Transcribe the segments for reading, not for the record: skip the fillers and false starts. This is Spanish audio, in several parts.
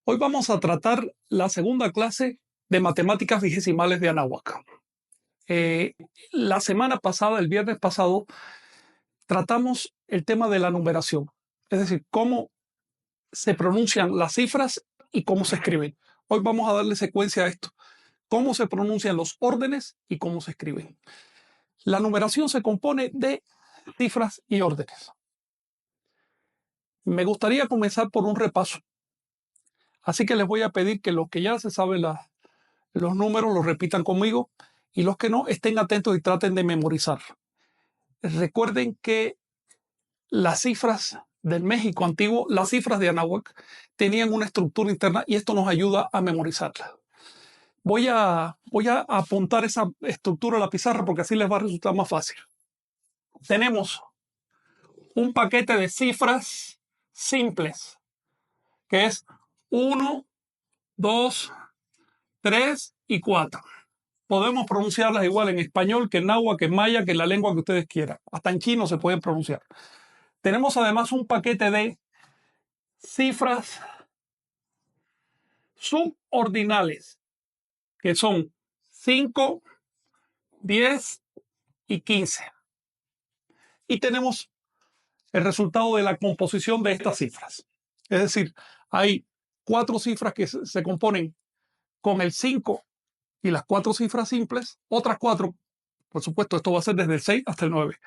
Hoy vamos a tratar la segunda clase de matemáticas vigésimales de Anáhuac. La semana pasada, el viernes pasado, tratamos el tema de la numeración, es decir, cómo se pronuncian las cifras y cómo se escriben. Hoy vamos a darle secuencia a esto, cómo se pronuncian los órdenes y cómo se escriben. La numeración se compone de cifras y órdenes. Me gustaría comenzar por un repaso. Así que les voy a pedir que los que ya se saben los números los repitan conmigo y los que no estén atentos y traten de memorizar. Recuerden que las cifras del México antiguo, las cifras de Anáhuac, tenían una estructura interna y esto nos ayuda a memorizarla. Voy a apuntar esa estructura a la pizarra porque así les va a resultar más fácil. Tenemos un paquete de cifras simples, que es 1, 2, 3 y 4. Podemos pronunciarlas igual en español que en náhuatl, que en maya, que en la lengua que ustedes quieran. Hasta en chino se pueden pronunciar. Tenemos además un paquete de cifras subordinales, que son 5, 10 y 15. Y tenemos el resultado de la composición de estas cifras. Es decir, hay 4 cifras que se componen con el 5 y las 4 cifras simples, otras 4, por supuesto, esto va a ser desde el 6 hasta el 9.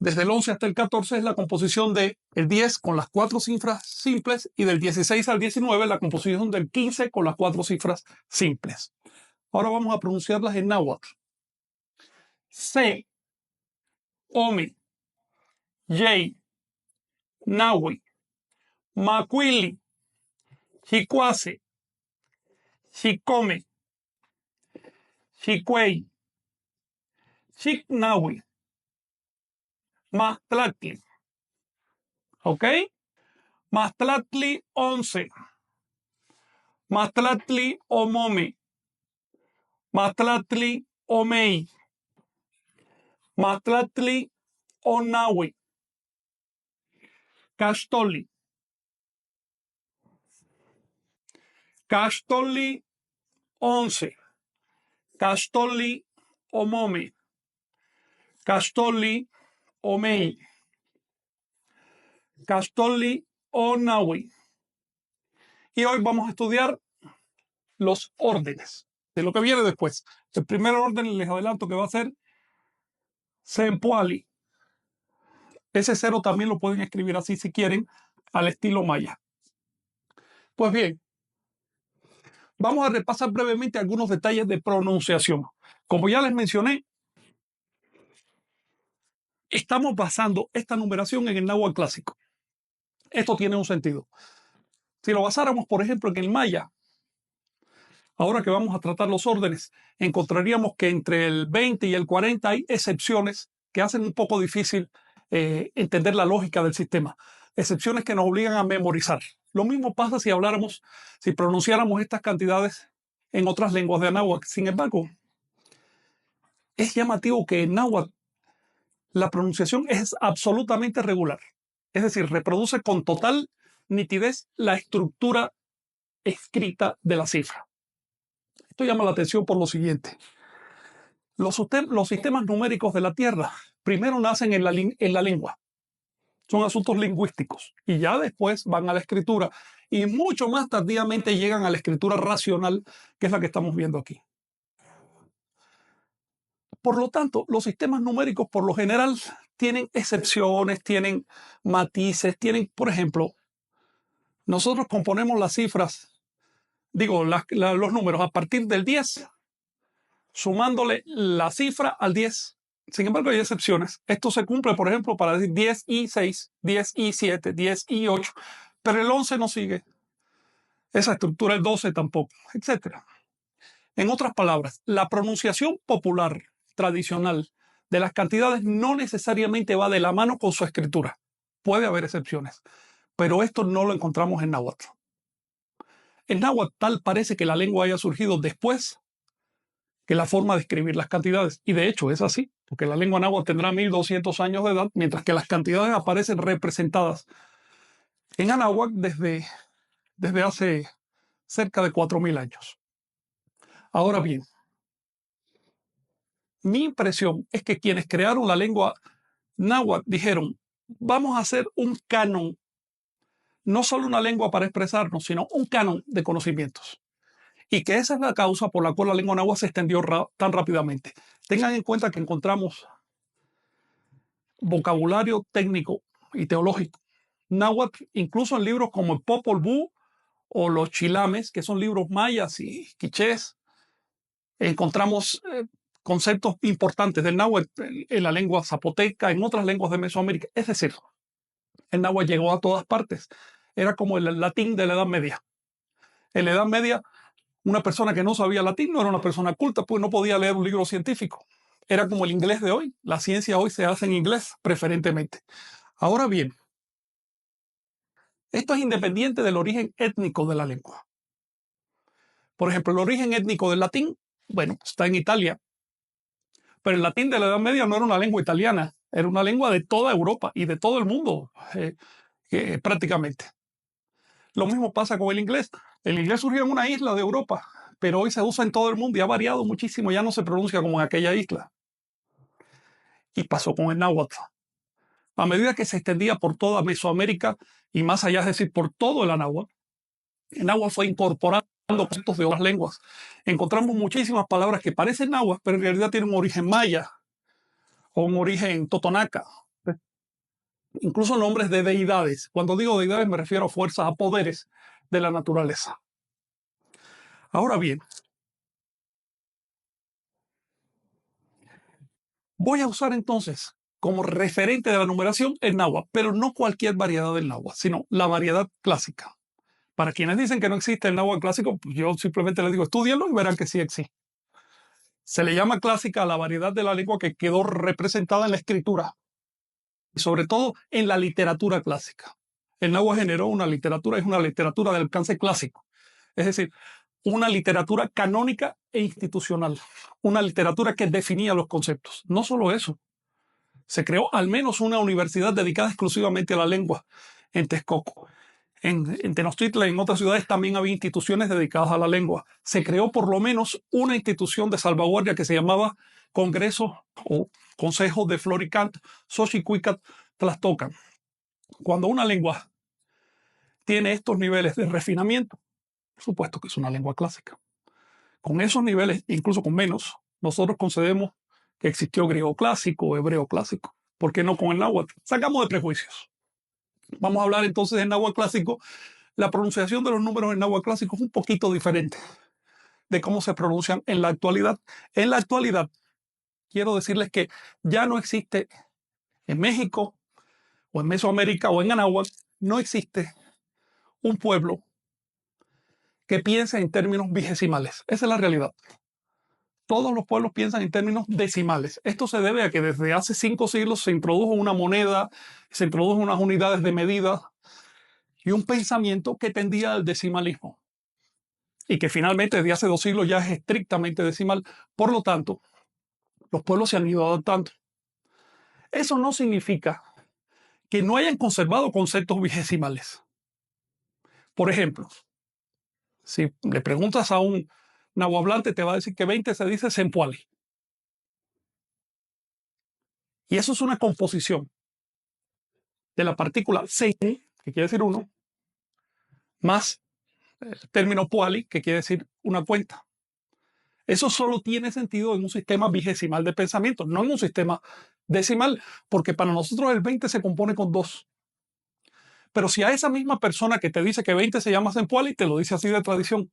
Desde el 11 hasta el 14 es la composición del 10 con las 4 cifras simples y del 16 al 19 la composición del 15 con las 4 cifras simples. Ahora vamos a pronunciarlas en náhuatl. Se, Omi, Yei, Nahui, Macuili, Chicuase, Chicome, Chicuey, Chicnahui, Mastlatli. ¿Ok? Mastlatli 11. Mastlatli Omome. Mastlatli Omei. Mastlatli Onahui. Castoli. Castoli 11. Castoli Omome. Castoli Omei. Castoli Onahui. Y hoy vamos a estudiar los órdenes de lo que viene después. El primer orden les adelanto que va a ser Sempoali. Ese 0 también lo pueden escribir así si quieren, al estilo maya. Pues bien, vamos a repasar brevemente algunos detalles de pronunciación. Como ya les mencioné, estamos basando esta numeración en el náhuatl clásico. Esto tiene un sentido. Si lo basáramos, por ejemplo, en el maya, ahora que vamos a tratar los órdenes, encontraríamos que entre el 20 y el 40 hay excepciones que hacen un poco difícil entender la lógica del sistema. Excepciones que nos obligan a memorizar. Lo mismo pasa si pronunciáramos estas cantidades en otras lenguas de Anáhuac. Sin embargo, es llamativo que en náhuatl la pronunciación es absolutamente regular. Es decir, reproduce con total nitidez la estructura escrita de la cifra. Esto llama la atención por lo siguiente. Los sistemas numéricos de la Tierra primero nacen en la lengua. Son asuntos lingüísticos y ya después van a la escritura y mucho más tardíamente llegan a la escritura racional, que es la que estamos viendo aquí. Por lo tanto, los sistemas numéricos por lo general tienen excepciones, tienen matices, por ejemplo, nosotros componemos las cifras, los números a partir del 10, sumándole la cifra al 10. Sin embargo, hay excepciones. Esto se cumple, por ejemplo, para decir 10 y 6, 10 y 7, 10 y 8, pero el 11 no sigue esa estructura, el 12 tampoco, etc. En otras palabras, la pronunciación popular tradicional de las cantidades no necesariamente va de la mano con su escritura. Puede haber excepciones, pero esto no lo encontramos en náhuatl. En náhuatl tal parece que la lengua haya surgido después que la forma de escribir las cantidades. Y de hecho es así, porque la lengua náhuatl tendrá 1200 años de edad, mientras que las cantidades aparecen representadas en Anáhuac desde hace cerca de 4.000 años. Ahora bien, mi impresión es que quienes crearon la lengua náhuatl dijeron, vamos a hacer un canon, no solo una lengua para expresarnos, sino un canon de conocimientos. Y que esa es la causa por la cual la lengua náhuatl se extendió tan rápidamente. Tengan en cuenta que encontramos vocabulario técnico y teológico náhuatl, incluso en libros como el Popol Vuh o los chilames, que son libros mayas y quichés. Encontramos conceptos importantes del náhuatl en la lengua zapoteca, en otras lenguas de Mesoamérica. Es decir, el náhuatl llegó a todas partes. Era como el latín de la Edad Media. En la Edad Media, una persona que no sabía latín no era una persona culta, pues no podía leer un libro científico. Era como el inglés de hoy. La ciencia hoy se hace en inglés, preferentemente. Ahora bien, esto es independiente del origen étnico de la lengua. Por ejemplo, el origen étnico del latín, bueno, está en Italia, pero el latín de la Edad Media no era una lengua italiana, era una lengua de toda Europa y de todo el mundo, prácticamente. Lo mismo pasa con el inglés. El inglés surgió en una isla de Europa, pero hoy se usa en todo el mundo y ha variado muchísimo, ya no se pronuncia como en aquella isla. Y pasó con el náhuatl. A medida que se extendía por toda Mesoamérica y más allá, es decir, por todo el náhuatl fue incorporando conceptos de otras lenguas. Encontramos muchísimas palabras que parecen náhuatl, pero en realidad tienen un origen maya o un origen totonaca. Incluso nombres de deidades. Cuando digo deidades me refiero a fuerzas, a poderes de la naturaleza. Ahora bien, voy a usar entonces como referente de la numeración el náhuatl, pero no cualquier variedad del náhuatl, sino la variedad clásica. Para quienes dicen que no existe el náhuatl clásico, pues yo simplemente les digo, estudienlo y verán que sí existe. Se le llama clásica a la variedad de la lengua que quedó representada en la escritura y sobre todo en la literatura clásica. El náhuatl generó una literatura, es una literatura de alcance clásico, es decir, una literatura canónica e institucional, una literatura que definía los conceptos. No solo eso, se creó al menos una universidad dedicada exclusivamente a la lengua en Texcoco. En Tenochtitlan y en otras ciudades también había instituciones dedicadas a la lengua. Se creó por lo menos una institución de salvaguardia que se llamaba Congreso o Consejo de Floricant Xochicuicat Tlaxtocan. Cuando una lengua tiene estos niveles de refinamiento, por supuesto que es una lengua clásica. Con esos niveles, incluso con menos, nosotros concedemos que existió griego clásico o hebreo clásico. ¿Por qué no con el náhuatl? Sacamos de prejuicios. Vamos a hablar entonces del náhuatl clásico. La pronunciación de los números en náhuatl clásico es un poquito diferente de cómo se pronuncian en la actualidad. En la actualidad, quiero decirles que ya no existe en México o en Mesoamérica o en Anáhuac, no existe un pueblo que piense en términos vigesimales. Esa es la realidad. Todos los pueblos piensan en términos decimales. Esto se debe a que desde hace 5 siglos se introdujo una moneda, se introdujo unas unidades de medida y un pensamiento que tendía al decimalismo. Y que finalmente desde hace 2 siglos ya es estrictamente decimal. Por lo tanto, los pueblos se han ido adaptando. Eso no significa que no hayan conservado conceptos vigesimales. Por ejemplo, si le preguntas a un nahuablante, te va a decir que 20 se dice sempuali. Y eso es una composición de la partícula se, que quiere decir uno, más el término puali, que quiere decir una cuenta. Eso solo tiene sentido en un sistema vigesimal de pensamiento, no en un sistema decimal, porque para nosotros el 20 se compone con 2. Pero si a esa misma persona que te dice que 20 se llama sempuali, te lo dice así de tradición,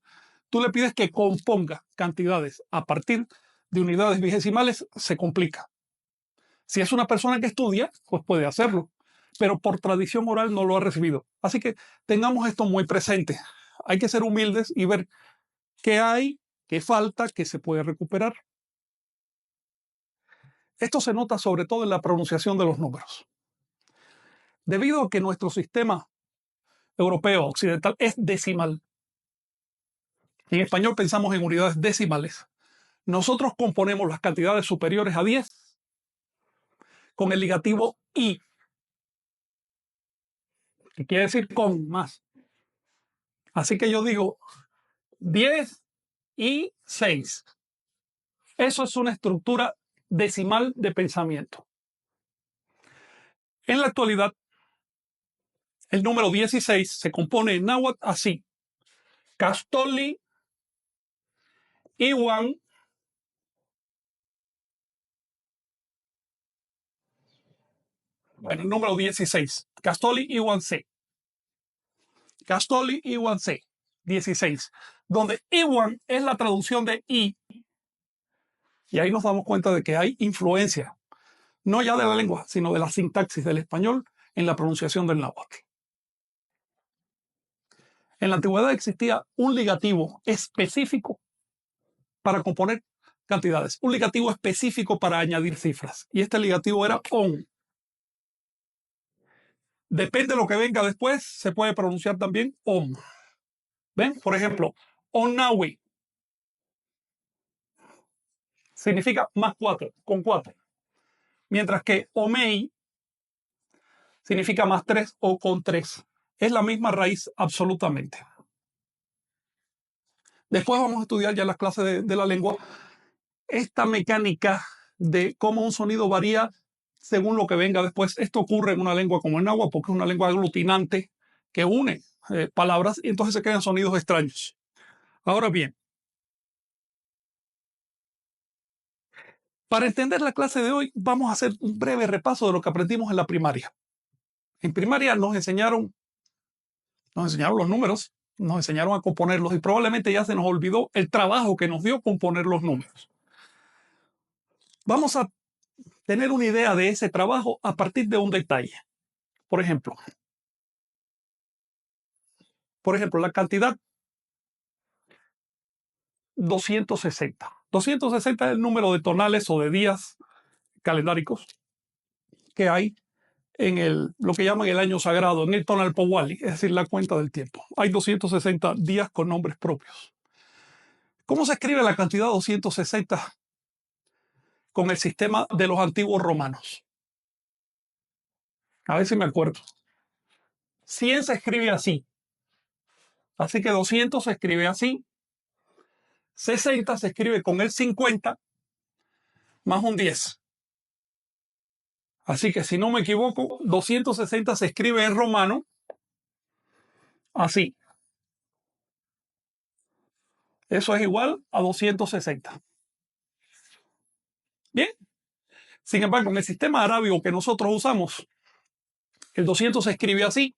tú le pides que componga cantidades a partir de unidades vigesimales, se complica. Si es una persona que estudia, pues puede hacerlo, pero por tradición oral no lo ha recibido. Así que tengamos esto muy presente. Hay que ser humildes y ver qué hay, qué falta, qué se puede recuperar. Esto se nota sobre todo en la pronunciación de los números. Debido a que nuestro sistema europeo occidental es decimal, en español pensamos en unidades decimales, nosotros componemos las cantidades superiores a 10 con el ligativo i, que quiere decir con más. Así que yo digo 10 y 6. Eso es una estructura decimal de pensamiento. En la actualidad, el número 16 se compone en náhuatl así: Castoli, Iwan, bueno, el número 16, Castoli, Iwan, C. Castoli, Iwan, C. 16, donde Iwan es la traducción de I, y ahí nos damos cuenta de que hay influencia, no ya de la lengua, sino de la sintaxis del español en la pronunciación del náhuatl. En la antigüedad existía un ligativo específico para componer cantidades, un ligativo específico para añadir cifras, y este ligativo era on. Depende de lo que venga después, se puede pronunciar también on. ¿Ven? Por ejemplo, onnawi significa más 4, con 4. Mientras que omei significa más 3 o con 3. Es la misma raíz absolutamente. Después vamos a estudiar ya en las clases de la lengua esta mecánica de cómo un sonido varía según lo que venga después. Esto ocurre en una lengua como el náhuatl porque es una lengua aglutinante que une palabras y entonces se crean sonidos extraños. Ahora bien, para entender la clase de hoy, vamos a hacer un breve repaso de lo que aprendimos en la primaria. En primaria nos enseñaron los números, nos enseñaron a componerlos y probablemente ya se nos olvidó el trabajo que nos dio componer los números. Vamos a tener una idea de ese trabajo a partir de un detalle. Por ejemplo, la cantidad 260. 260 es el número de tonales o de días calendáricos que hay en lo que llaman el año sagrado, en el Tonal Powali, es decir, la cuenta del tiempo. Hay 260 días con nombres propios. ¿Cómo se escribe la cantidad 260 con el sistema de los antiguos romanos? A ver si me acuerdo. 100 se escribe así. Así que 200 se escribe así. 60 se escribe con el 50 más un 10. Así que si no me equivoco, 260 se escribe en romano así. Eso es igual a 260. Bien. Sin embargo, en el sistema arábigo que nosotros usamos, el 200 se escribe así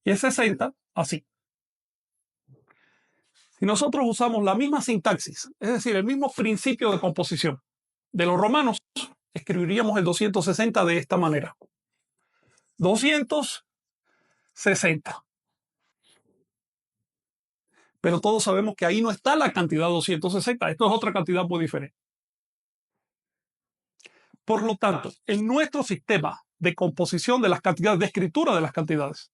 y el 60 así. Si nosotros usamos la misma sintaxis, es decir, el mismo principio de composición de los romanos, escribiríamos el 260 de esta manera. 260. Pero todos sabemos que ahí no está la cantidad 260. Esto es otra cantidad muy diferente. Por lo tanto, en nuestro sistema de composición de las cantidades, de escritura de las cantidades,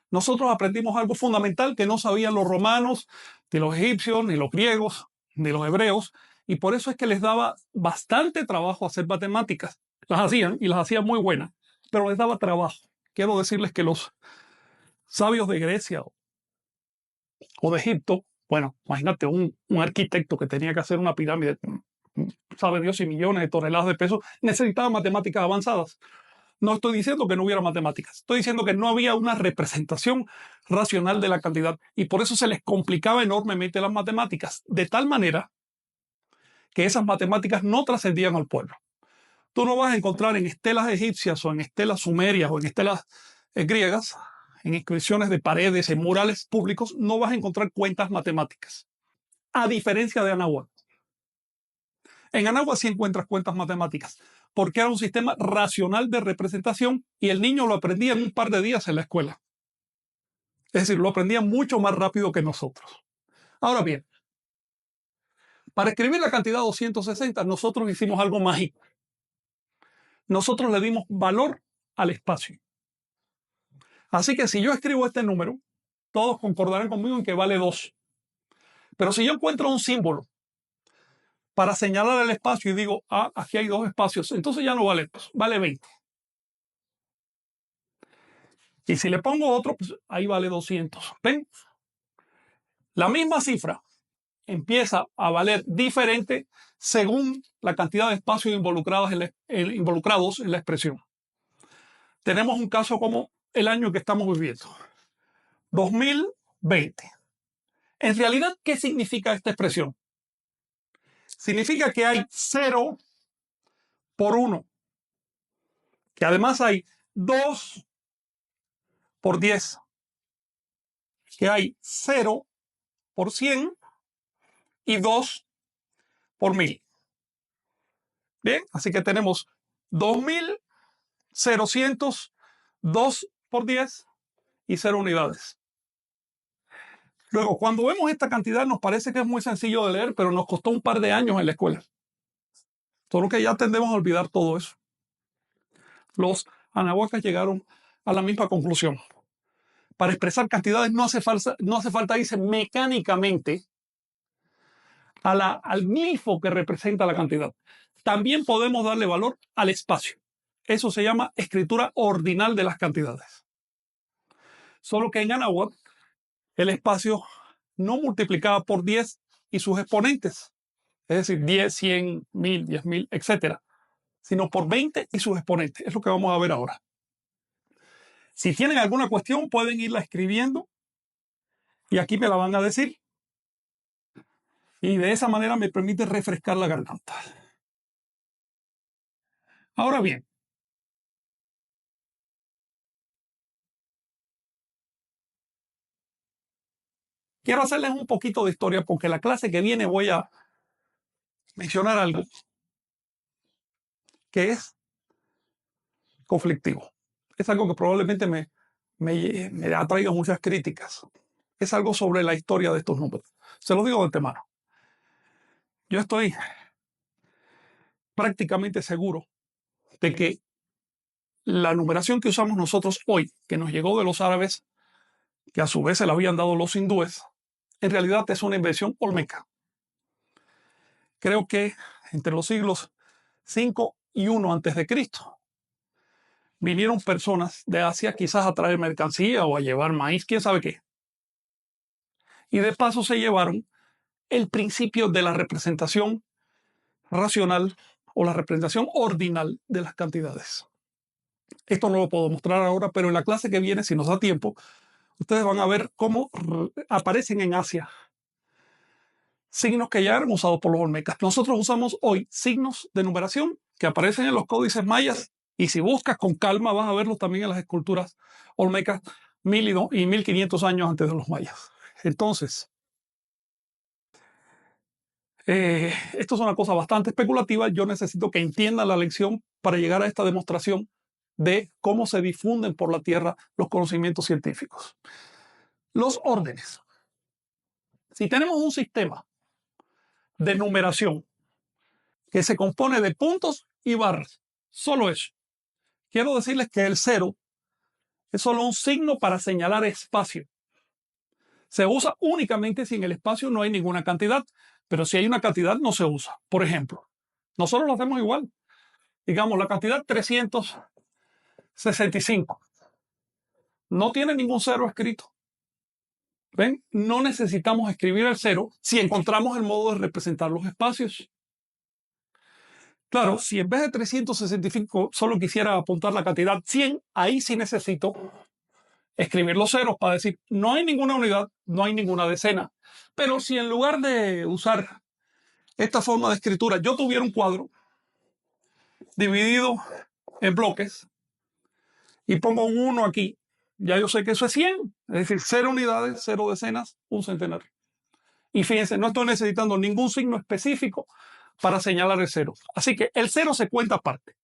nosotros aprendimos algo fundamental que no sabían los romanos, ni los egipcios, ni los griegos, ni los hebreos, y por eso es que les daba bastante trabajo hacer matemáticas. Las hacían y las hacían muy buenas, pero les daba trabajo. Quiero decirles que los sabios de Grecia o de Egipto, bueno, imagínate un arquitecto que tenía que hacer una pirámide, sabe Dios, y millones de toneladas de peso, necesitaba matemáticas avanzadas. No estoy diciendo que no hubiera matemáticas, estoy diciendo que no había una representación racional de la cantidad y por eso se les complicaba enormemente las matemáticas, de tal manera que esas matemáticas no trascendían al pueblo. Tú no vas a encontrar en estelas egipcias o en estelas sumerias o en estelas griegas, en inscripciones de paredes, en murales públicos, no vas a encontrar cuentas matemáticas, a diferencia de Anáhuac. En Anáhuac sí encuentras cuentas matemáticas, porque era un sistema racional de representación y el niño lo aprendía en un par de días en la escuela. Es decir, lo aprendía mucho más rápido que nosotros. Ahora bien, para escribir la cantidad 260, nosotros hicimos algo mágico. Nosotros le dimos valor al espacio. Así que si yo escribo este número, todos concordarán conmigo en que vale 2. Pero si yo encuentro un símbolo para señalar el espacio y digo, aquí hay 2 espacios, entonces ya no vale 2, vale 20. Y si le pongo otro, pues ahí vale 200. ¿Ven? La misma cifra empieza a valer diferente según la cantidad de espacios involucrados en la expresión. Tenemos un caso como el año que estamos viviendo, 2020. En realidad, ¿qué significa esta expresión? Significa que hay 0 por 1, que además hay 2 por 10, que hay 0 por 100 y 2 por 1000. Bien, así que tenemos 2000, 2 por 10 y 0 unidades. Luego, cuando vemos esta cantidad nos parece que es muy sencillo de leer, pero nos costó un par de años en la escuela. Solo que ya tendemos a olvidar todo eso. Los anahuacas llegaron a la misma conclusión. Para expresar cantidades no hace falta irse mecánicamente al glifo que representa la cantidad. También podemos darle valor al espacio. Eso se llama escritura ordinal de las cantidades. Solo que en anáhuac el espacio no multiplicaba por 10 y sus exponentes, es decir, 10, 100, 1000, 10.000, etc., sino por 20 y sus exponentes. Es lo que vamos a ver ahora. Si tienen alguna cuestión, pueden irla escribiendo y aquí me la van a decir. Y de esa manera me permite refrescar la garganta. Ahora bien, quiero hacerles un poquito de historia porque la clase que viene voy a mencionar algo que es conflictivo. Es algo que probablemente me atraiga muchas críticas. Es algo sobre la historia de estos números. Se lo digo de antemano. Yo estoy prácticamente seguro de que la numeración que usamos nosotros hoy, que nos llegó de los árabes, que a su vez se la habían dado los hindúes, en realidad es una invención olmeca. Creo que entre los siglos 5 y 1 antes de Cristo vinieron personas de Asia quizás a traer mercancía o a llevar maíz, quién sabe qué. Y de paso se llevaron el principio de la representación racional o la representación ordinal de las cantidades. Esto no lo puedo mostrar ahora, pero en la clase que viene, si nos da tiempo, ustedes van a ver cómo aparecen en Asia signos que ya eran usados por los olmecas. Nosotros usamos hoy signos de numeración que aparecen en los códices mayas y si buscas con calma vas a verlos también en las esculturas olmecas 1000 y 1500 años antes de los mayas. Entonces, esto es una cosa bastante especulativa. Yo necesito que entiendan la lección para llegar a esta demostración de cómo se difunden por la Tierra los conocimientos científicos. Los órdenes. Si tenemos un sistema de numeración que se compone de puntos y barras, solo eso. Quiero decirles que el 0 es solo un signo para señalar espacio. Se usa únicamente si en el espacio no hay ninguna cantidad, pero si hay una cantidad no se usa. Por ejemplo, nosotros lo hacemos igual. Digamos, la cantidad 365 no tiene ningún 0 escrito. ¿Ven? No necesitamos escribir el 0 si encontramos el modo de representar los espacios. Claro, si en vez de 365 solo quisiera apuntar la cantidad 100, ahí sí necesito escribir los ceros para decir no hay ninguna unidad, no hay ninguna decena. Pero si en lugar de usar esta forma de escritura yo tuviera un cuadro dividido en bloques y pongo un 1 aquí, ya yo sé que eso es 100, es decir, 0 unidades, 0 decenas, un centenar. Y fíjense, no estoy necesitando ningún signo específico para señalar el 0. Así que el 0 se cuenta aparte.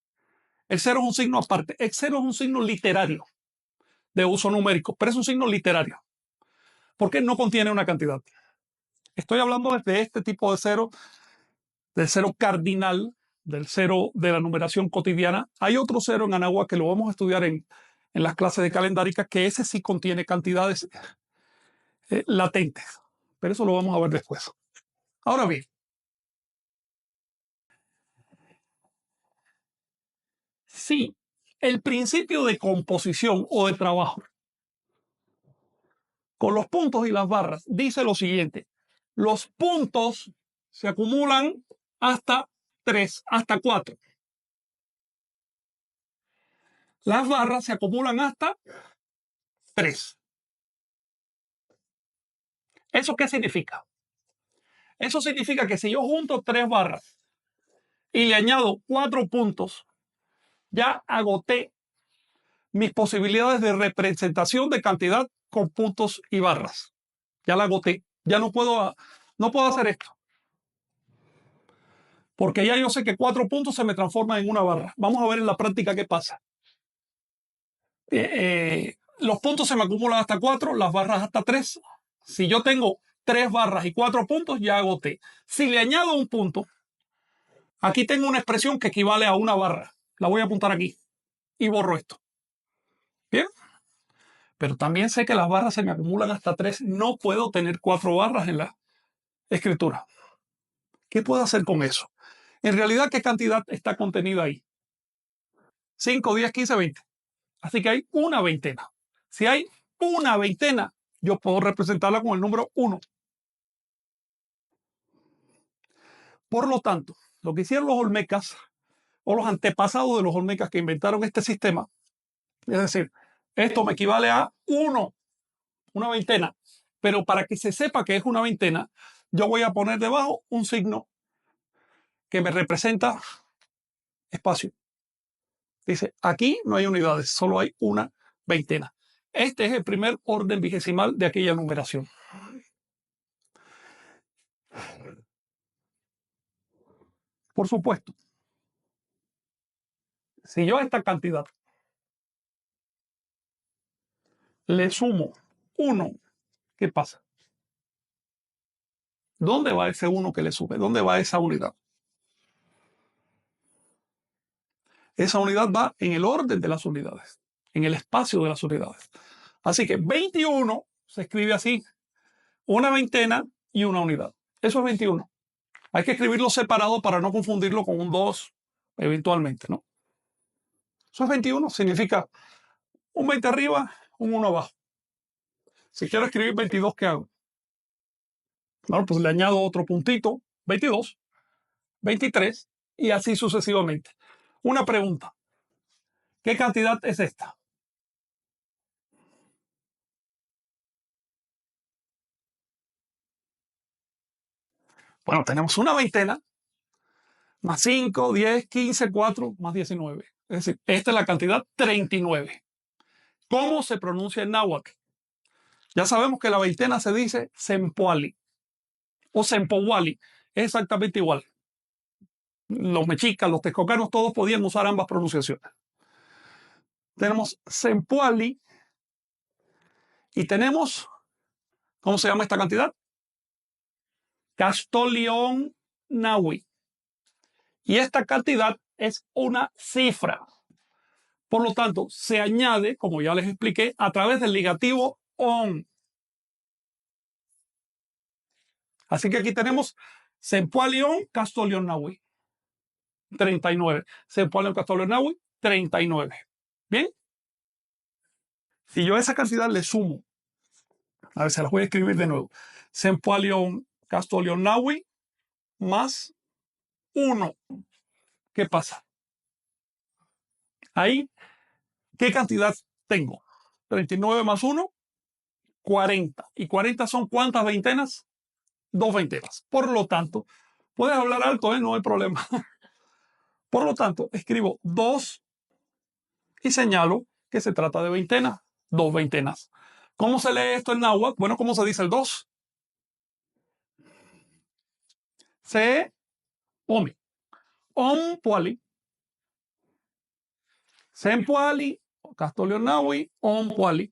El 0 es un signo aparte. El 0 es un signo literario de uso numérico, pero es un signo literario porque no contiene una cantidad. Estoy hablando de este tipo de 0, del 0 cardinal, del 0 de la numeración cotidiana. Hay otro 0 en anáhuac que lo vamos a estudiar en las clases de calendárica, que ese sí contiene cantidades latentes, pero eso lo vamos a ver después. Ahora bien, si el principio de composición o de trabajo con los puntos y las barras, dice lo siguiente. Los puntos se acumulan hasta 3, hasta 4. Las barras se acumulan hasta 3. ¿Eso qué significa? Eso significa que si yo junto 3 barras y le añado 4 puntos, ya agoté mis posibilidades de representación de cantidad con puntos y barras. Ya la agoté. Ya no puedo hacer esto. Porque ya yo sé que 4 puntos se me transforman en una barra. Vamos a ver en la práctica qué pasa. Los puntos se me acumulan hasta 4, las barras hasta 3. Si yo tengo 3 barras y 4 puntos, ya agoté. Si le añado un punto, aquí tengo una expresión que equivale a una barra. La voy a apuntar aquí y borro esto. ¿Bien? Pero también sé que las barras se me acumulan hasta 3. No puedo tener 4 barras en la escritura. ¿Qué puedo hacer con eso? En realidad, ¿qué cantidad está contenida ahí? 5, 10, 15, 20. Así que hay una veintena. Si hay una veintena, yo puedo representarla con el número 1. Por lo tanto, lo que hicieron los olmecas o los antepasados de los olmecas que inventaron este sistema, es decir, esto me equivale a 1, una veintena. Pero para que se sepa que es una veintena, yo voy a poner debajo un signo que me representa espacio. Dice, aquí no hay unidades, solo hay una veintena. Este es el primer orden vigesimal de aquella numeración. Por supuesto, si yo a esta cantidad le sumo 1, ¿qué pasa? ¿Dónde va ese 1 que le sube? ¿Dónde va esa unidad? Esa unidad va en el orden de las unidades, en el espacio de las unidades. Así que 21 se escribe así, una veintena y una unidad. Eso es 21. Hay que escribirlo separado para no confundirlo con un 2 eventualmente, ¿no? Eso es 21, significa un 20 arriba, un 1 abajo. Si quiero escribir 22, ¿qué hago? Bueno, pues le añado otro puntito, 22, 23 y así sucesivamente. Una pregunta. ¿Qué cantidad es esta? Bueno, tenemos una veintena, más 5, 10, 15, 4, más 19. Es decir, esta es la cantidad 39. ¿Cómo se pronuncia en náhuatl? Ya sabemos que la veintena se dice sempoali o sempowali. Es exactamente igual. Los mexicas, los texcocanos, todos podían usar ambas pronunciaciones. Tenemos sempoali y tenemos, ¿cómo se llama esta cantidad? Castolion Nahui. Y esta cantidad es una cifra. Por lo tanto, se añade, como ya les expliqué, a través del ligativo on. Así que aquí tenemos Sempoalion Castolion Nahui. 39. Sempoalion Castolion Nahui, 39. Bien. Si yo a esa cantidad le sumo, a ver, se las voy a escribir de nuevo. Sempoalion Castolion Nahui más 1. ¿Qué pasa? Ahí, ¿qué cantidad tengo? 39 más 1, 40. ¿Y 40 son cuántas veintenas? 2 veintenas. Por lo tanto, puedes hablar alto, no hay problema. Por lo tanto, escribo 2 y señalo que se trata de veintenas. 2 veintenas. ¿Cómo se lee esto en náhuatl? Bueno, ¿cómo se dice el 2? Se omi. Om puali. Sem puali. Castolion Nahui. Om puali.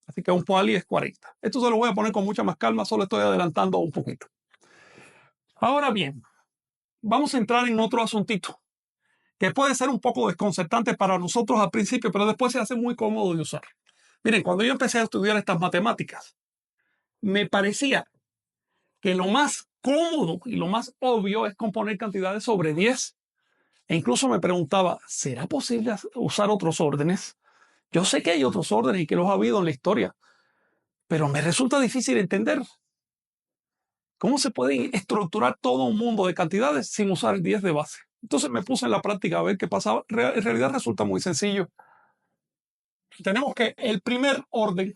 Así que un puali es 40. Esto se lo voy a poner con mucha más calma, solo estoy adelantando un poquito. Ahora bien, vamos a entrar en otro asuntito que puede ser un poco desconcertante para nosotros al principio, pero después se hace muy cómodo de usar. Miren, cuando yo empecé a estudiar estas matemáticas, me parecía que lo más cómodo y lo más obvio es componer cantidades sobre 10. E incluso me preguntaba, ¿será posible usar otros órdenes? Yo sé que hay otros órdenes y que los ha habido en la historia, Pero me resulta difícil entender cómo se puede estructurar todo un mundo de cantidades sin usar el 10 de base. Entonces me puse en la práctica a ver qué pasaba. En realidad resulta muy sencillo. Tenemos que el primer orden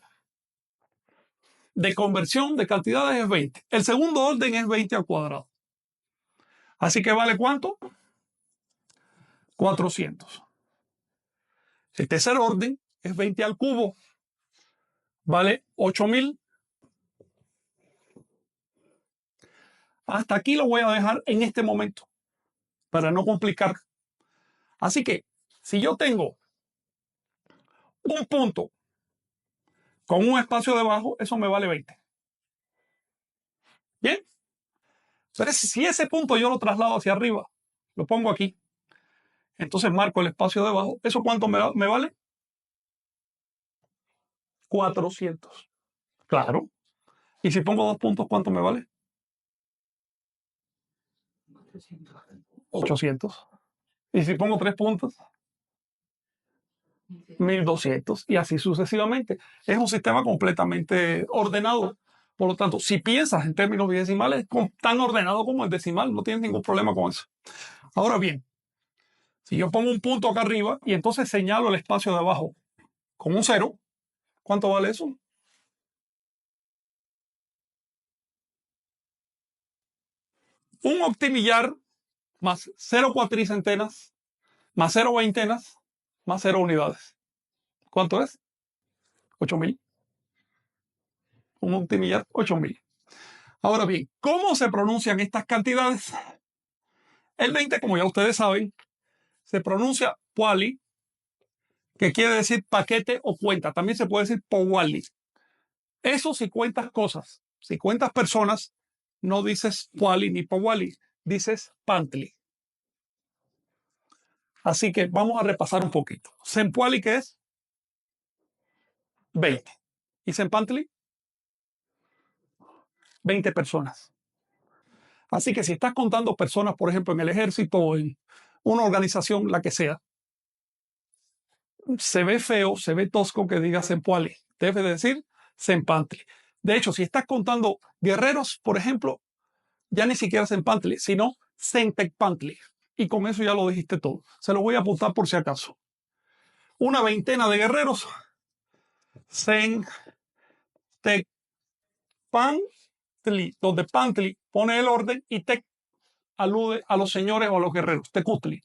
de conversión de cantidades es 20. El segundo orden es 20 al cuadrado. Así que ¿vale cuánto? 400. El tercer orden es 20 al cubo. Vale 8000. Hasta aquí lo voy a dejar en este momento para no complicar. Así que si yo tengo un punto con un espacio debajo, eso me vale 20. Bien. Pero si ese punto yo lo traslado hacia arriba, lo pongo aquí, entonces marco el espacio debajo, ¿eso cuánto me vale? 400. Claro. Y si pongo 2 puntos, ¿cuánto me vale? 800. Y si pongo 3 puntos, 1200. Y así sucesivamente. Es un sistema completamente ordenado. Por lo tanto, si piensas en términos bidesimales, tan ordenado como el decimal, no tienes ningún problema con eso. Ahora bien, si yo pongo un punto acá arriba y entonces señalo el espacio de abajo con un 0, ¿cuánto vale eso? Un octimillar más 0 cuatricentenas más 0 veintenas más 0 unidades. ¿Cuánto es? 8000. Un octimillar, 8000. Ahora bien, ¿cómo se pronuncian estas cantidades? El 20, como ya ustedes saben, se pronuncia puali, que quiere decir paquete o cuenta. También se puede decir powali. Eso si cuentas cosas. Si cuentas personas, no dices puali ni powali, dices pantli. Así que vamos a repasar un poquito. Sempuali, ¿qué es? 20. ¿Y Sempantli? 20 personas. Así que si estás contando personas, por ejemplo, en el ejército o en una organización, la que sea, se ve feo, se ve tosco que diga Sempuali. Debe decir Sempantli. De hecho, si estás contando guerreros, por ejemplo, ya ni siquiera Sempantli, sino Sentecpantli. Y con eso ya lo dijiste todo. Se lo voy a apuntar por si acaso. Una veintena de guerreros, Sentecpantli, donde Pantli pone el orden y Tec alude a los señores o a los guerreros, Tecutli.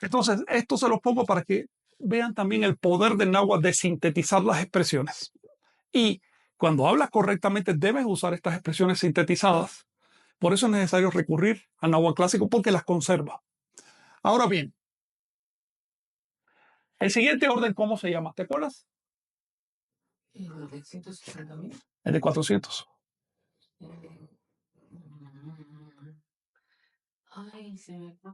Entonces, esto se los pongo para que vean también el poder del náhuatl de sintetizar las expresiones. Y cuando hablas correctamente, debes usar estas expresiones sintetizadas. Por eso es necesario recurrir al náhuatl clásico porque las conserva. Ahora bien, el siguiente orden, ¿cómo se llama? ¿Te acuerdas? El de 150.000. El de 400. Ay, se me fue.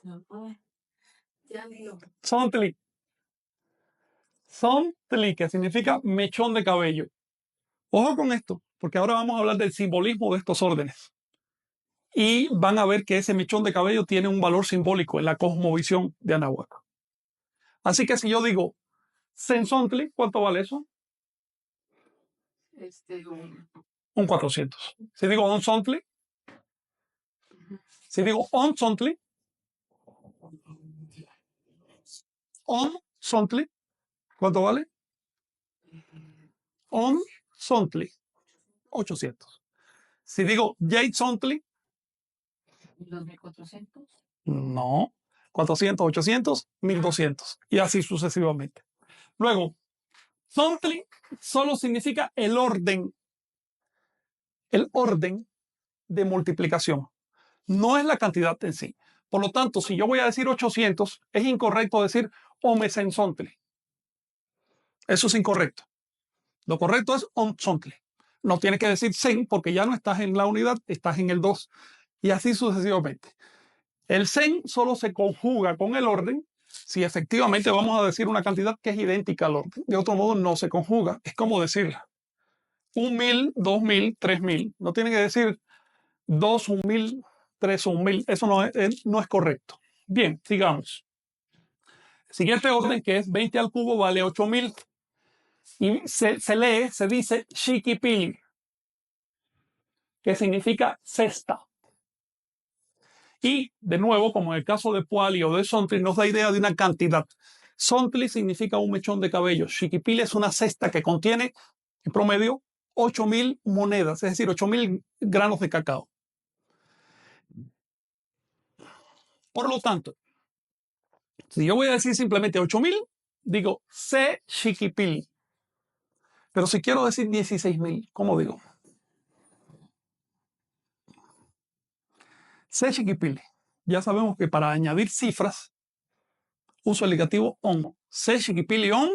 No puede. Ya digo. Sontli. Sontli, que significa mechón de cabello. Ojo con esto, porque ahora vamos a hablar del simbolismo de estos órdenes. Y van a ver que ese mechón de cabello tiene un valor simbólico en la cosmovisión de Anáhuac. Así que si yo digo Sensontli, ¿cuánto vale eso? Un 400. Si digo Onsontli, si digo Onsontli, Onsontli, ¿cuánto vale? Onsontli, 800. Si digo Jade-Sontli, 2400. no, 400, 800, 1200 y así sucesivamente. Luego, Sontli solo significa el orden de multiplicación. No es la cantidad en sí. Por lo tanto, si yo voy a decir 800, es incorrecto decir Omesensontli. Eso es incorrecto. Lo correcto es Onsontli. No tienes que decir sen porque ya no estás en la unidad, estás en el 2 y así sucesivamente. El sen solo se conjuga con el orden si efectivamente vamos a decir una cantidad que es idéntica al orden. De otro modo, no se conjuga. Es como decir 1000, 2000, 3000. No tiene que decir 2, 1000, 3, 1000. Eso no es correcto. Bien, sigamos. Siguiente orden, que es 20 al cubo, vale 8000. Y se dice Chiquipili, que significa cesta. Y, de nuevo, como en el caso de Poali o de Sontli, nos da idea de una cantidad. Sontli significa un mechón de cabello. Chiquipili es una cesta que contiene, en promedio, 8,000 monedas, es decir, 8,000 granos de cacao. Por lo tanto, si yo voy a decir simplemente 8,000, digo C Chiquipili. Pero si quiero decir 16,000, ¿cómo digo? C Chiquipili. Ya sabemos que para añadir cifras uso el ligativo on. C Chiquipili on.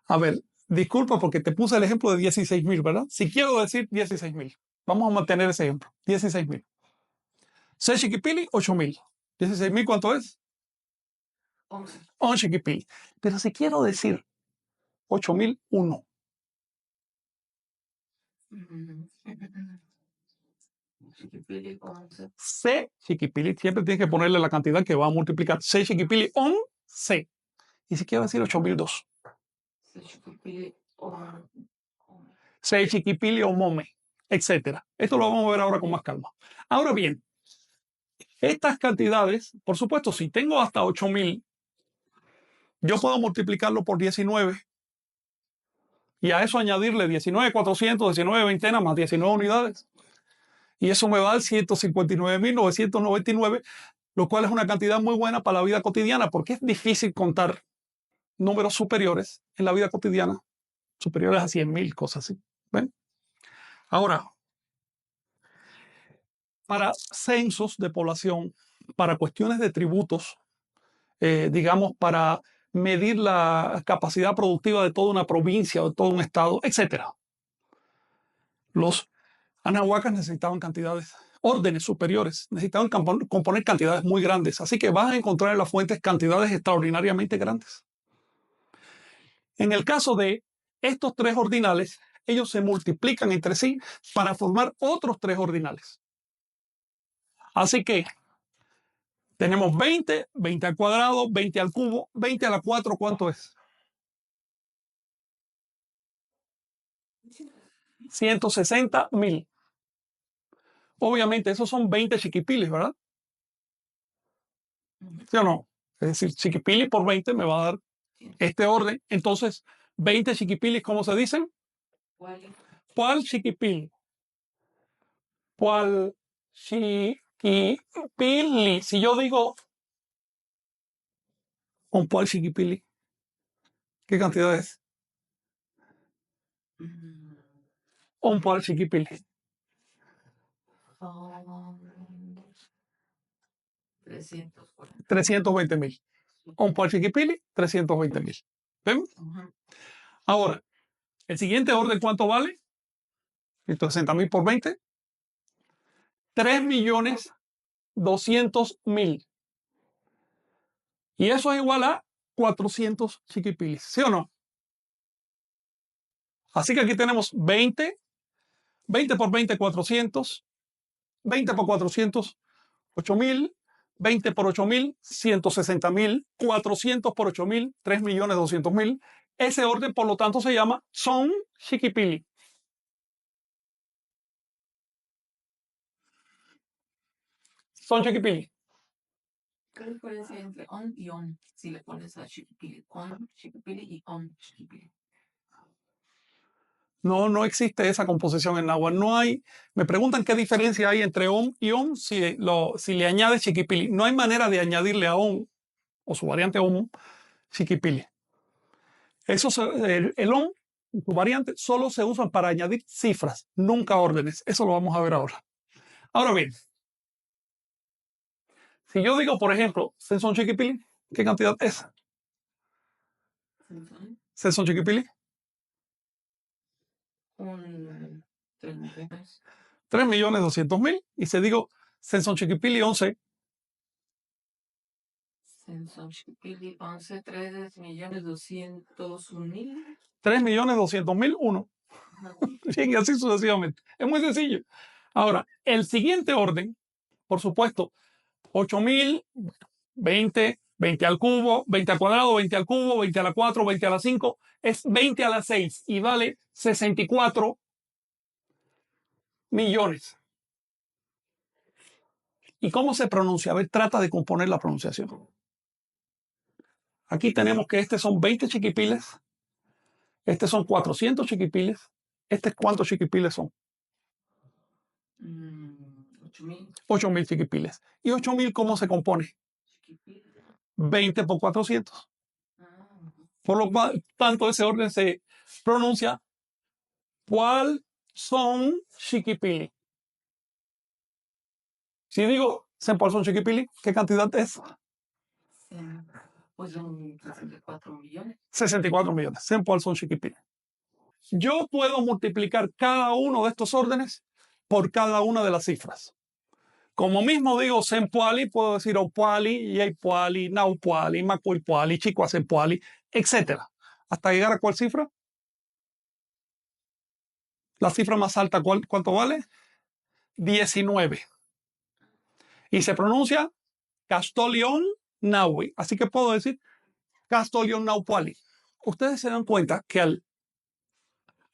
A ver, disculpa porque te puse el ejemplo de 16,000, ¿verdad? Si quiero decir 16,000, vamos a mantener ese ejemplo. 16,000. C Chiquipili, 8,000. 16,000, ¿cuánto es? 11. 11 Chiquipili. Pero si quiero decir 8,001. Chiquipili 11. C Chiquipili, siempre tienes que ponerle la cantidad que va a multiplicar. C Chiquipili on C. Y si quiero decir 8,002. Chiquipili 11. C Chiquipili o Mome, etcétera. Esto lo vamos a ver ahora con más calma. Ahora bien, estas cantidades, por supuesto, si tengo hasta 8,000, yo puedo multiplicarlo por 19 y a eso añadirle 19,400, 19 veintenas más 19 unidades. Y eso me va a dar 159,999, lo cual es una cantidad muy buena para la vida cotidiana, porque es difícil contar números superiores en la vida cotidiana, superiores a 100,000, cosas así. ¿Ven? Ahora, para censos de población, para cuestiones de tributos, digamos, para medir la capacidad productiva de toda una provincia o de todo un estado, etc. Los anahuacas necesitaban cantidades, órdenes superiores, necesitaban componer cantidades muy grandes. Así que vas a encontrar en las fuentes cantidades extraordinariamente grandes. En el caso de estos tres ordinales, ellos se multiplican entre sí para formar otros tres ordinales. Así que tenemos 20, 20 al cuadrado, 20 al cubo, 20 a la 4, ¿cuánto es? 160,000. Obviamente, esos son 20 chiquipilis, ¿verdad? ¿Sí o no? Es decir, chiquipili por 20 me va a dar este orden. Entonces, 20 chiquipilis, ¿cómo se dicen? ¿Cuál chiquipili? ¿Cuál chiquipili? Si yo digo un cuál chiquipili, ¿qué cantidad es? Un cuál chiquipili. 320,000. Un cuál chiquipili, 320,000. ¿Ven? Ahora, el siguiente orden, ¿cuánto vale? 160,000 por 20. 3,200,000. Y eso es igual a 400 chiquipilis, ¿sí o no? Así que aquí tenemos 20, 20 por 20, 400, 20 por 400, 8,000, 20 por 8,000, 160,000, 400 por 8,000, 3,200,000. Ese orden, por lo tanto, se llama son chiquipili. Son chiquipili. ¿Qué diferencia entre on y on? Si le pones a chiquipili, on chiquipili y on chiquipili. No existe esa composición en náhuatl. No hay. Me preguntan qué diferencia hay entre on y on si le añades chiquipili. No hay manera de añadirle a on o su variante on chiquipili. El on, su variante, solo se usan para añadir cifras, nunca órdenes. Eso lo vamos a ver ahora. Ahora bien, si yo digo, por ejemplo, Senson chiquipili, ¿qué cantidad es? Senson chiquipili. 3,200,000. Y si digo Senson chiquipili 11. Senson chiquipili 11, 3,201,000. 3,200,000, 1. Bien, y así sucesivamente. Es muy sencillo. Ahora, el siguiente orden, por supuesto, 8,000, 20, 20 al cubo, 20 al cuadrado, 20 al cubo, 20 a la 4, 20 a la 5, es 20 a la 6 y vale 64 millones. ¿Y cómo se pronuncia? A ver, trata de componer la pronunciación. Aquí tenemos que son 20 chiquipiles, son 400 chiquipiles, ¿cuántos chiquipiles son? 8,000 8,000 chiquipiles. ¿Y 8,000 cómo se compone? chiquipiles. 20 por 400. Ah, Por lo tanto, ese orden se pronuncia ¿cuál son chiquipili? Si digo ¿cuál son chiquipili? ¿Qué cantidad es? pues son 64 millones. 64 millones. ¿Cuál son chiquipili? Yo puedo multiplicar cada uno de estos órdenes por cada una de las cifras. Como mismo digo sempuali, puedo decir opuali, yeipuali, naupuali, macuipuali, chicuasempuali, etc. Hasta llegar a ¿cuál cifra? La cifra más alta, ¿cuánto vale? 19. Y se pronuncia Castolion Naui. Así que puedo decir Castolion Naupuali. Ustedes se dan cuenta que al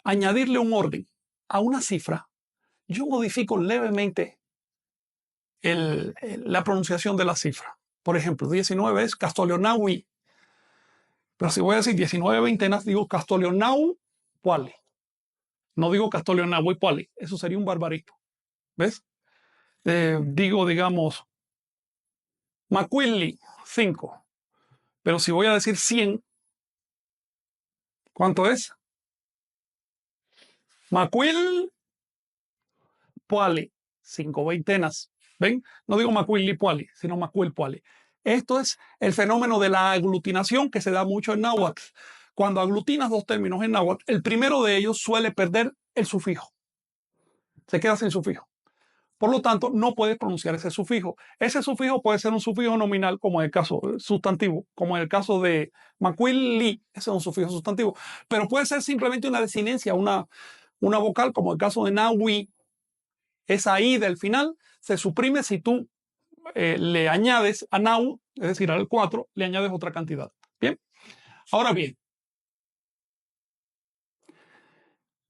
añadirle un orden a una cifra, yo modifico levemente la pronunciación de la cifra. Por ejemplo, 19 es Castolionaui. Pero si voy a decir 19 veintenas, digo Castolionau Puali. No digo Castolionaui Puali. Eso sería un barbarismo. ¿Ves? Digamos, Macuilli, 5. Pero si voy a decir 100, ¿cuánto es? Macuil Puali, 5 veintenas. ¿Ven? No digo Macuilli Puali, sino Macuil Puali. Esto es el fenómeno de la aglutinación que se da mucho en náhuatl. Cuando aglutinas dos términos en náhuatl, el primero de ellos suele perder el sufijo. Se queda sin sufijo. Por lo tanto, no puedes pronunciar ese sufijo. Ese sufijo puede ser un sufijo nominal, como en el caso sustantivo, como en el caso de Macuilli, ese es un sufijo sustantivo. Pero puede ser simplemente una desinencia, una vocal, como el caso de Naui. Esa I del final se suprime si tú le añades a Nau, es decir, al 4, le añades otra cantidad. Bien. Ahora bien,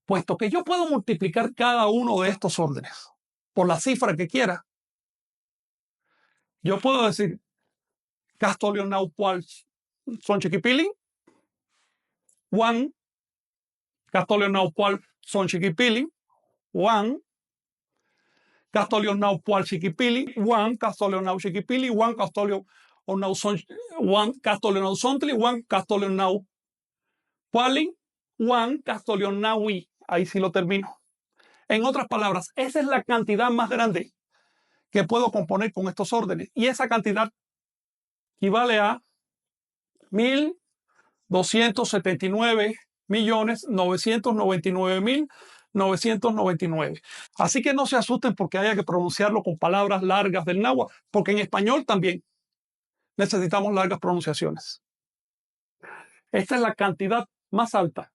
puesto que yo puedo multiplicar cada uno de estos órdenes por la cifra que quiera, yo puedo decir Castolion Naupual son chiquipili, Juan Castolion Naupual son chiquipili, Juan Castolion Naupual chiquipili, Juan Castolion Nau chiquipili, Juan Castolion Nau son Juan Castolion Nau sontli, Juan Castolion Nau Puali, Juan Castolion Naui. Ahí sí lo termino. En otras palabras, esa es la cantidad más grande que puedo componer con estos órdenes. Y esa cantidad equivale a 1.279.999.999. Así que no se asusten porque haya que pronunciarlo con palabras largas del náhuatl, porque en español también necesitamos largas pronunciaciones. Esta es la cantidad más alta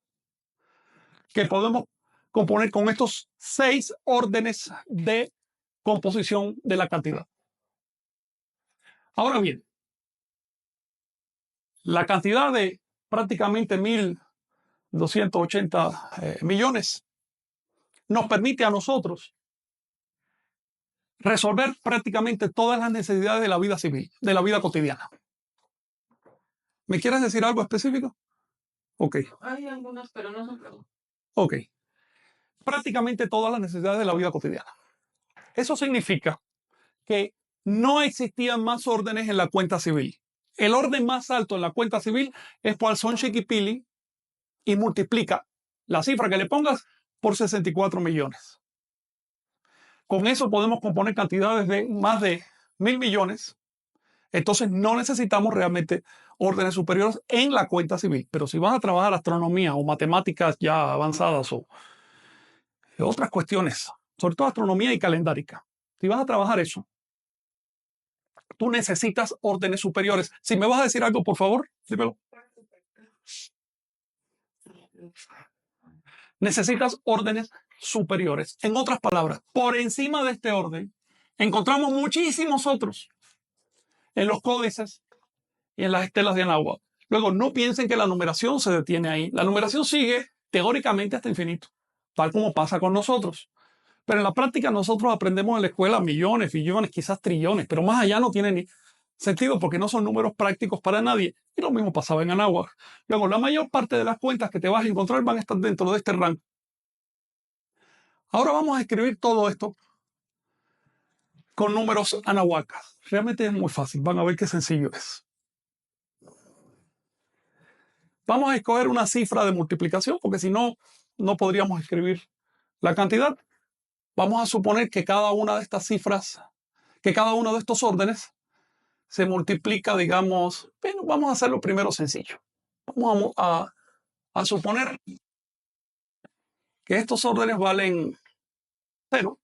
que podemos componer con estos 6 órdenes de composición de la cantidad. Ahora bien, la cantidad de prácticamente 1.280 millones nos permite a nosotros resolver prácticamente todas las necesidades de la vida civil, de la vida cotidiana. ¿Me quieres decir algo específico? Ok. Hay algunas, pero no son preguntas. Ok. Prácticamente todas las necesidades de la vida cotidiana. Eso significa que no existían más órdenes en la cuenta civil. El orden más alto en la cuenta civil es cuál son chiquipili y multiplica la cifra que le pongas por 64 millones. Con eso podemos componer cantidades de más de 1.000 millones. Entonces no necesitamos realmente órdenes superiores en la cuenta civil. Pero si vas a trabajar astronomía o matemáticas ya avanzadas o otras cuestiones, sobre todo astronomía y calendárica, si vas a trabajar eso, tú necesitas órdenes superiores. Si me vas a decir algo, por favor, dímelo. Necesitas órdenes superiores. En otras palabras, por encima de este orden, encontramos muchísimos otros en los códices y en las estelas de Anáhuac. Luego, no piensen que la numeración se detiene ahí. La numeración sigue teóricamente hasta infinito, tal como pasa con nosotros. Pero en la práctica nosotros aprendemos en la escuela millones, billones, quizás trillones, pero más allá no tiene ni sentido porque no son números prácticos para nadie. Y lo mismo pasaba en Anáhuac. Luego, la mayor parte de las cuentas que te vas a encontrar van a estar dentro de este rango. Ahora vamos a escribir todo esto con números anahuacas. Realmente es muy fácil. Van a ver qué sencillo es. Vamos a escoger una cifra de multiplicación porque si no, no podríamos escribir la cantidad. Vamos a suponer que cada una de estas cifras, que cada uno de estos órdenes se multiplica, digamos, bueno, vamos a hacerlo primero sencillo. Vamos a suponer que estos órdenes valen 0.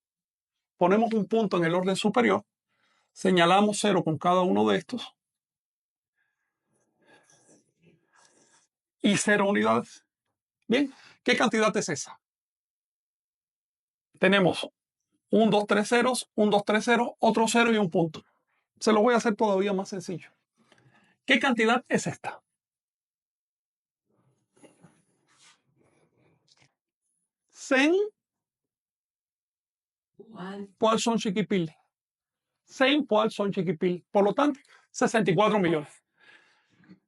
Ponemos un punto en el orden superior, señalamos 0 con cada uno de estos y 0 unidades. Bien, ¿qué cantidad es esa? Tenemos 1, 2, 3 ceros, 1, 2, 3 ceros, otro 0 y un punto. Se lo voy a hacer todavía más sencillo. ¿Qué cantidad es esta? Sen poal son chiquipili. Sen poal son chiquipili. Por lo tanto, 64 millones.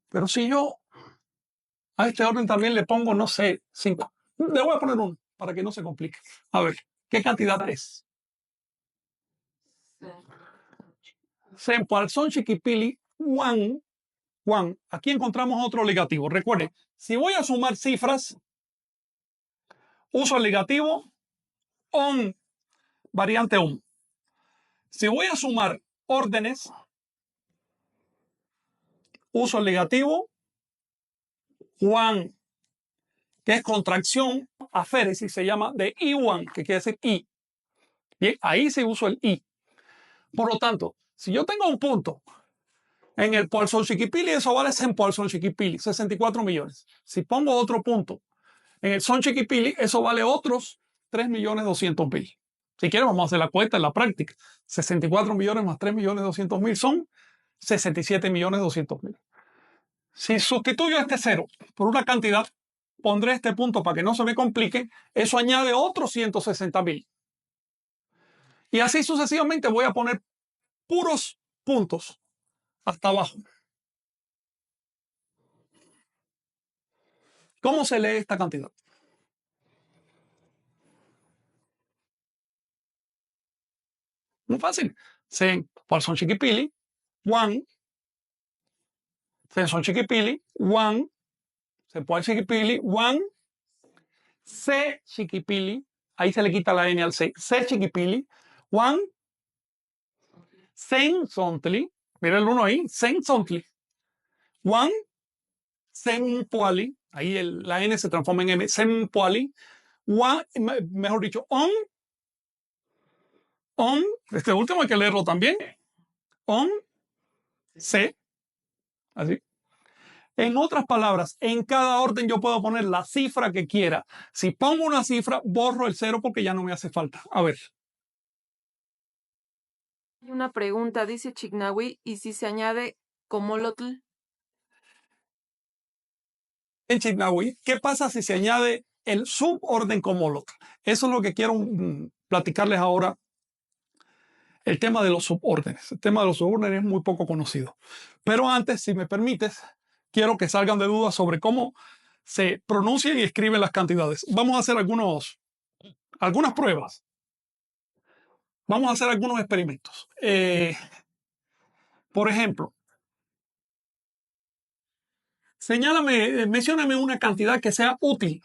Pero si yo a este orden también le pongo, no sé, 5. Le voy a poner 1 para que no se complique. A ver, ¿qué cantidad es? Sen poal son chiquipili, Juan. Aquí encontramos otro ligativo. Recuerden, si voy a sumar cifras, uso el ligativo on, variante on. Si voy a sumar órdenes, uso el ligativo Juan, que es contracción, aféresis, se llama de I1, que quiere decir I. Bien, ahí sí uso el I. Por lo tanto, si yo tengo un punto en el poal son chiquipili, eso vale 100 poal son chiquipili, 64 millones. Si pongo otro punto en el son chiquipili, eso vale otros 3.200.000. Si quieren, vamos a hacer la cuenta en la práctica. 64 millones más 3.200.000 son 67.200.000. Si sustituyo este 0 por una cantidad, pondré este punto para que no se me complique, eso añade otros 160.000. Y así sucesivamente voy a poner puros puntos hasta abajo. ¿Cómo se lee esta cantidad? Muy fácil. Sen poal son chiquipili, Juan. Sen son chiquipili, Juan. Sen poal chiquipili, Juan. C chiquipili. Ahí se le quita la N al C. C chiquipili, Juan. Sen sontli. Mira el 1 ahí. Sen sontli. Juan. Sen poali. Ahí la N se transforma en M. Sen poali. Juan, mejor dicho, on. Este último hay que leerlo también. On. C. Así. En otras palabras, en cada orden yo puedo poner la cifra que quiera. Si pongo una cifra, borro el 0 porque ya no me hace falta. A ver. Una pregunta, dice Chignahui, ¿y si se añade comolotl? En Chignahui, ¿qué pasa si se añade el suborden comolotl? Eso es lo que quiero platicarles ahora. El tema de los subórdenes. El tema de los subórdenes es muy poco conocido. Pero antes, si me permites, quiero que salgan de dudas sobre cómo se pronuncian y escriben las cantidades. Vamos a hacer algunas pruebas. Vamos a hacer algunos experimentos. Por ejemplo, mencióname una cantidad que sea útil,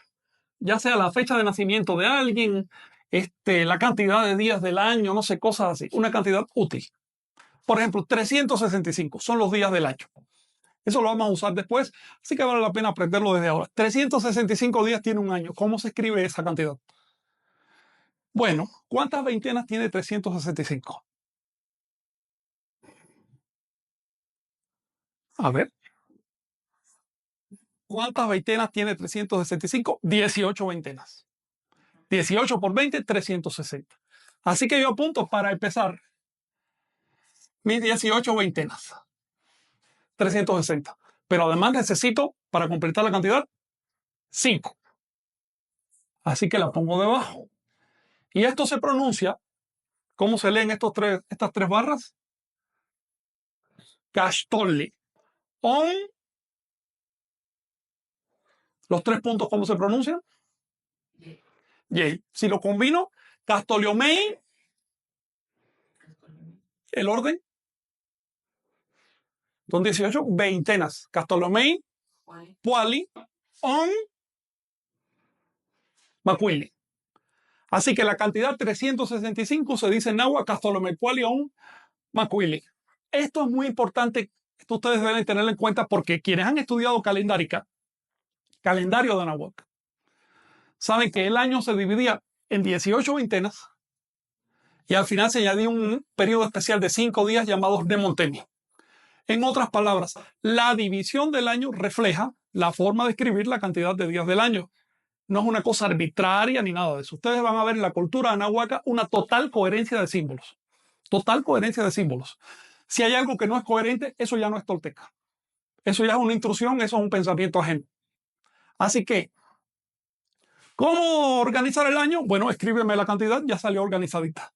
ya sea la fecha de nacimiento de alguien, la cantidad de días del año, no sé, cosas así. Una cantidad útil. Por ejemplo, 365 son los días del año. Eso lo vamos a usar después, así que vale la pena aprenderlo desde ahora. 365 días tiene un año. ¿Cómo se escribe esa cantidad? Bueno, ¿cuántas veintenas tiene 365? A ver. ¿Cuántas veintenas tiene 365? 18 veintenas. 18 por 20, 360. Así que yo apunto para empezar mis 18 veintenas. 360. Pero además necesito, para completar la cantidad, 5. Así que la pongo debajo. Y esto se pronuncia, ¿cómo se leen estas tres barras? Kastolli. On. Los 3 puntos, ¿cómo se pronuncian? Y. Si lo combino, Kastoliomei, el orden, son 18 veintenas. Kastoliomei, Puali, On, Macuili. Así que la cantidad 365 se dice en náhuatl Kastoliomei, Puali, On, Macuili. Esto es muy importante, esto ustedes deben tenerlo en cuenta porque quienes han estudiado calendario de náhuatl, saben que el año se dividía en 18 veintenas y al final se añadía un periodo especial de 5 días llamados Nemontemi. En otras palabras, la división del año refleja la forma de escribir la cantidad de días del año. No es una cosa arbitraria ni nada de eso. Ustedes van a ver en la cultura anahuaca una total coherencia de símbolos. Total coherencia de símbolos. Si hay algo que no es coherente, eso ya no es tolteca. Eso ya es una intrusión, eso es un pensamiento ajeno. Así que, ¿cómo organizar el año? Bueno, escríbeme la cantidad, ya salió organizadita.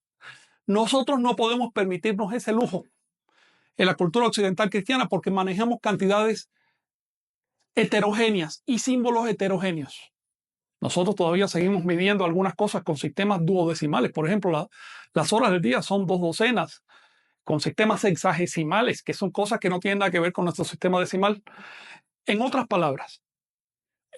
Nosotros no podemos permitirnos ese lujo en la cultura occidental cristiana porque manejamos cantidades heterogéneas y símbolos heterogéneos. Nosotros todavía seguimos midiendo algunas cosas con sistemas duodecimales. Por ejemplo, las horas del día son 2 docenas, con sistemas sexagesimales, que son cosas que no tienen nada que ver con nuestro sistema decimal. En otras palabras,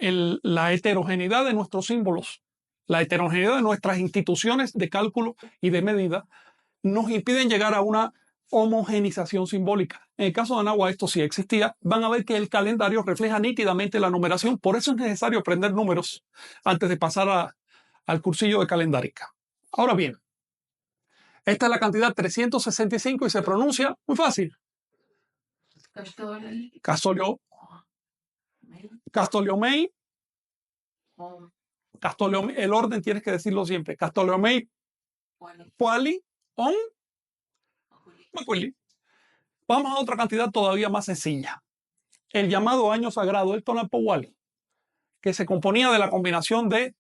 la heterogeneidad de nuestros símbolos, la heterogeneidad de nuestras instituciones de cálculo y de medida nos impiden llegar a una homogenización simbólica. En el caso de Anáhuac esto sí existía. Van a ver que el calendario refleja nítidamente la numeración. Por eso es necesario aprender números antes de pasar al cursillo de calendárica. Ahora bien, esta es la cantidad 365 y se pronuncia muy fácil. Kastoliomei. El orden tienes que decirlo siempre. Kastoliomei, Puali, On, Macuili. Vamos a otra cantidad todavía más sencilla. El llamado año sagrado, el Tonalpowali, que se componía de la combinación de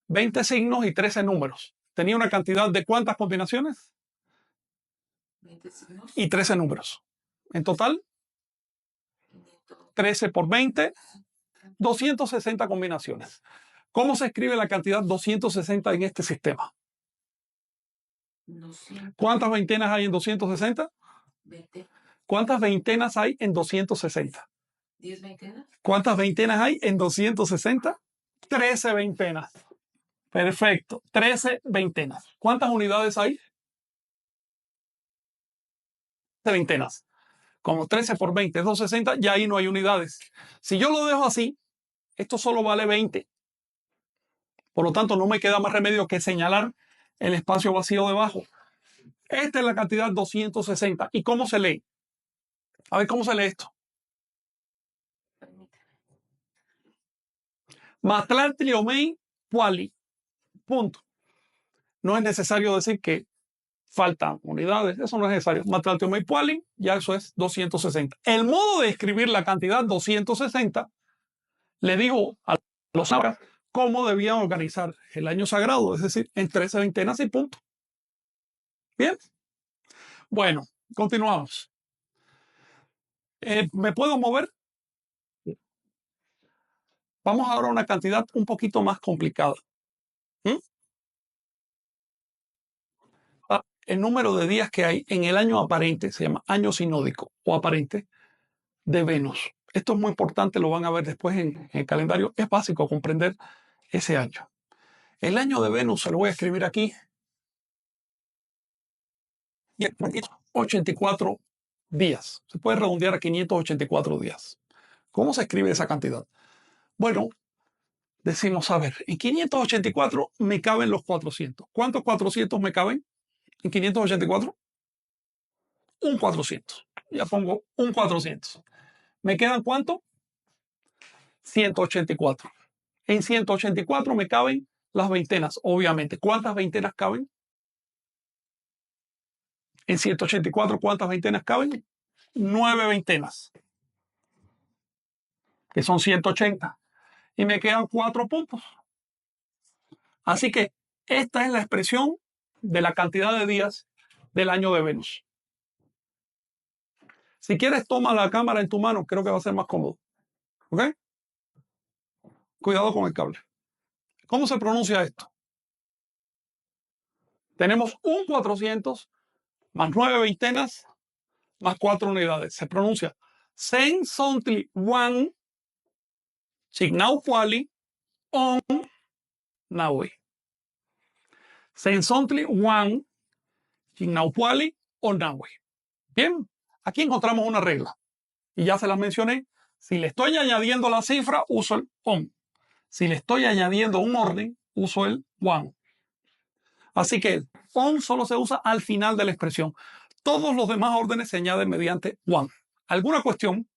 20 signos y 13 números. Tenía una cantidad de ¿cuántas combinaciones? 20 signos. Y 13 números. En total, 13 por 20, 260 combinaciones. ¿Cómo se escribe la cantidad 260 en este sistema? 200. ¿Cuántas veintenas hay en 260? 20. ¿Cuántas veintenas hay en 260? 10 veintenas. ¿Cuántas veintenas hay en 260? 13 veintenas. Perfecto. 13 veintenas. ¿Cuántas unidades hay? 13 veintenas. Como 13 por 20 es 260, ya ahí no hay unidades. Si yo lo dejo así, esto solo vale 20. Por lo tanto, no me queda más remedio que señalar el espacio vacío debajo. Esta es la cantidad 260. ¿Y cómo se lee? A ver, ¿cómo se lee esto? Matlaltliomei Puali. Punto. No es necesario decir que faltan unidades. Eso no es necesario. Matlaltliomei Puali, ya eso es 260. El modo de escribir la cantidad 260 le digo a los sabios cómo debían organizar el año sagrado, es decir, en 13 veintenas y punto. Bien. Bueno, continuamos. ¿Me puedo mover? Vamos ahora a una cantidad un poquito más complicada. El número de días que hay en el año aparente se llama año sinódico o aparente de Venus. Esto es muy importante, lo van a ver después en el calendario. Es básico comprender ese año. El año de Venus se lo voy a escribir aquí. 584 días. Se puede redondear a 584 días. ¿Cómo se escribe esa cantidad? Bueno, decimos, a ver, en 584 me caben los 400. ¿Cuántos 400 me caben en 584? Un 400. Ya pongo un 400. ¿Me quedan cuánto? 184. En 184 me caben las veintenas, obviamente. ¿Cuántas veintenas caben? En 184, ¿cuántas veintenas caben? 9 veintenas, que son 180. Y me quedan 4 puntos. Así que esta es la expresión de la cantidad de días del año de Venus. Si quieres, toma la cámara en tu mano, creo que va a ser más cómodo. ¿Ok? Cuidado con el cable. ¿Cómo se pronuncia esto? Tenemos un 400 más 9 veintenas más 4 unidades. Se pronuncia Sen Sontli Wan Chignaupuali On Naui. Sen Sontli Wan Chignaupuali On Naui. Bien, aquí encontramos una regla. Y ya se las mencioné. Si le estoy añadiendo la cifra, uso el on. Si le estoy añadiendo un orden, uso el one. Así que el on solo se usa al final de la expresión. Todos los demás órdenes se añaden mediante one. ¿Alguna cuestión?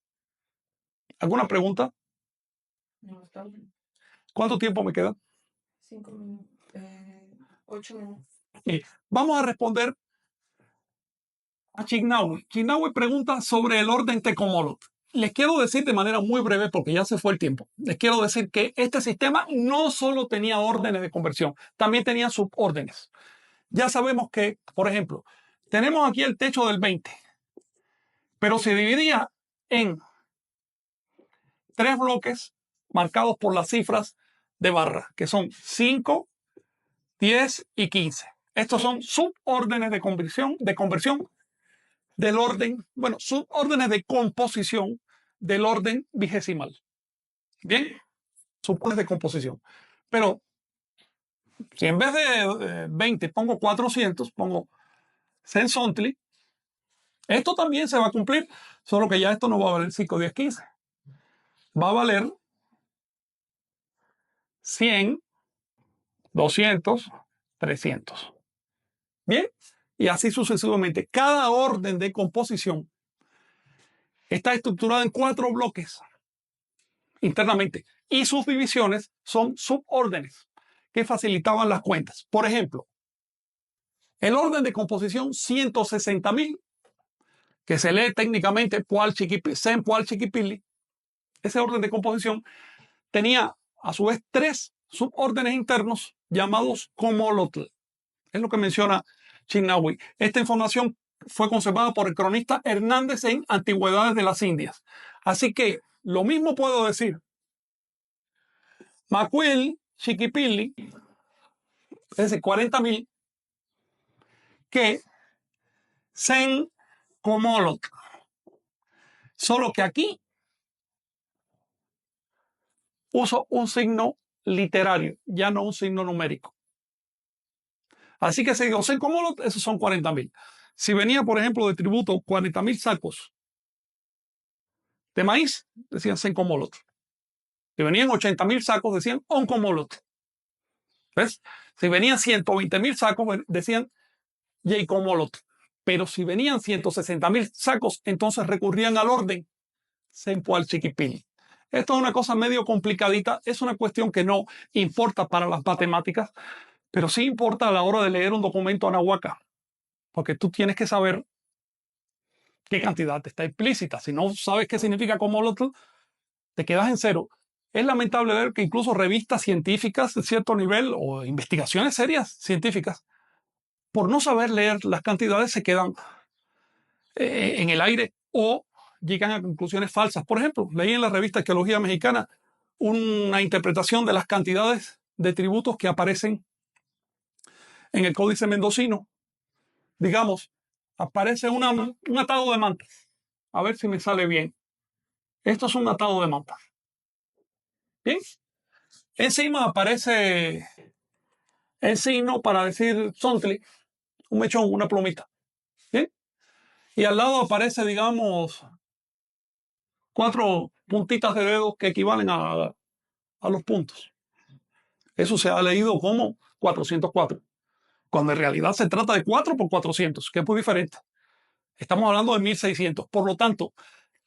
¿Alguna pregunta? No, está bien. ¿Cuánto tiempo me queda? 5 minutos. 8 minutos. Vamos a responder a Chignawi. Chignawi pregunta sobre el orden Tecomolot. Les quiero decir de manera muy breve, porque ya se fue el tiempo, les quiero decir que este sistema no solo tenía órdenes de conversión, también tenía subórdenes. Ya sabemos que, por ejemplo, tenemos aquí el techo del 20, pero se dividía en 3 bloques marcados por las cifras de barra, que son 5, 10 y 15. Estos son subórdenes de conversión del orden, bueno, subórdenes de composición del orden vigesimal. Bien, subórdenes de composición. Pero si en vez de 20 pongo 400, pongo Sen Sontli, esto también se va a cumplir, solo que ya esto no va a valer 5, 10, 15. Va a valer 100, 200, 300. Bien, y así sucesivamente. Cada orden de composición está estructurada en 4 bloques internamente y sus divisiones son subórdenes que facilitaban las cuentas. Por ejemplo, el orden de composición 160.000, que se lee técnicamente Sen Pual Chiquipili, ese orden de composición tenía a su vez 3 subórdenes internos llamados Comolotl. Es lo que menciona Chignawi. Esta información fue conservada por el cronista Hernández en Antigüedades de las Indias. Así que lo mismo puedo decir. Macuil Chiquipili, es decir, 40.000, que Sen Comolotl. Solo que aquí uso un signo literario, ya no un signo numérico. Así que si digo Sen Comolotl, esos son 40.000. Si venía, por ejemplo, de tributo 40.000 sacos de maíz, decían Sen Comolotl. Si venían 80.000 sacos, decían On Comolotl. ¿Ves? Si venían 120.000 sacos, decían Yei Comolotl. Pero si venían 160.000 sacos, entonces recurrían al orden Sen Pual Chiquipili. Esto es una cosa medio complicadita, es una cuestión que no importa para las matemáticas, pero sí importa a la hora de leer un documento anahuaca, porque tú tienes que saber qué cantidad está implícita. Si no sabes qué significa Comolotl, te quedas en cero. Es lamentable ver que incluso revistas científicas de cierto nivel o investigaciones serias científicas, por no saber leer las cantidades, se quedan en el aire o llegan a conclusiones falsas. Por ejemplo, leí en la revista Arqueología Mexicana una interpretación de las cantidades de tributos que aparecen en el Códice Mendocino. Digamos, aparece un atado de mantas. A ver si me sale bien. Esto es un atado de mantas. Bien. Encima aparece el signo para decir Sontli, un mechón, una plumita. ¿Bien? Y al lado aparece, digamos, 4 puntitas de dedos que equivalen a los puntos. Eso se ha leído como 404, cuando en realidad se trata de 4 por 400, que es muy diferente. Estamos hablando de 1600. Por lo tanto,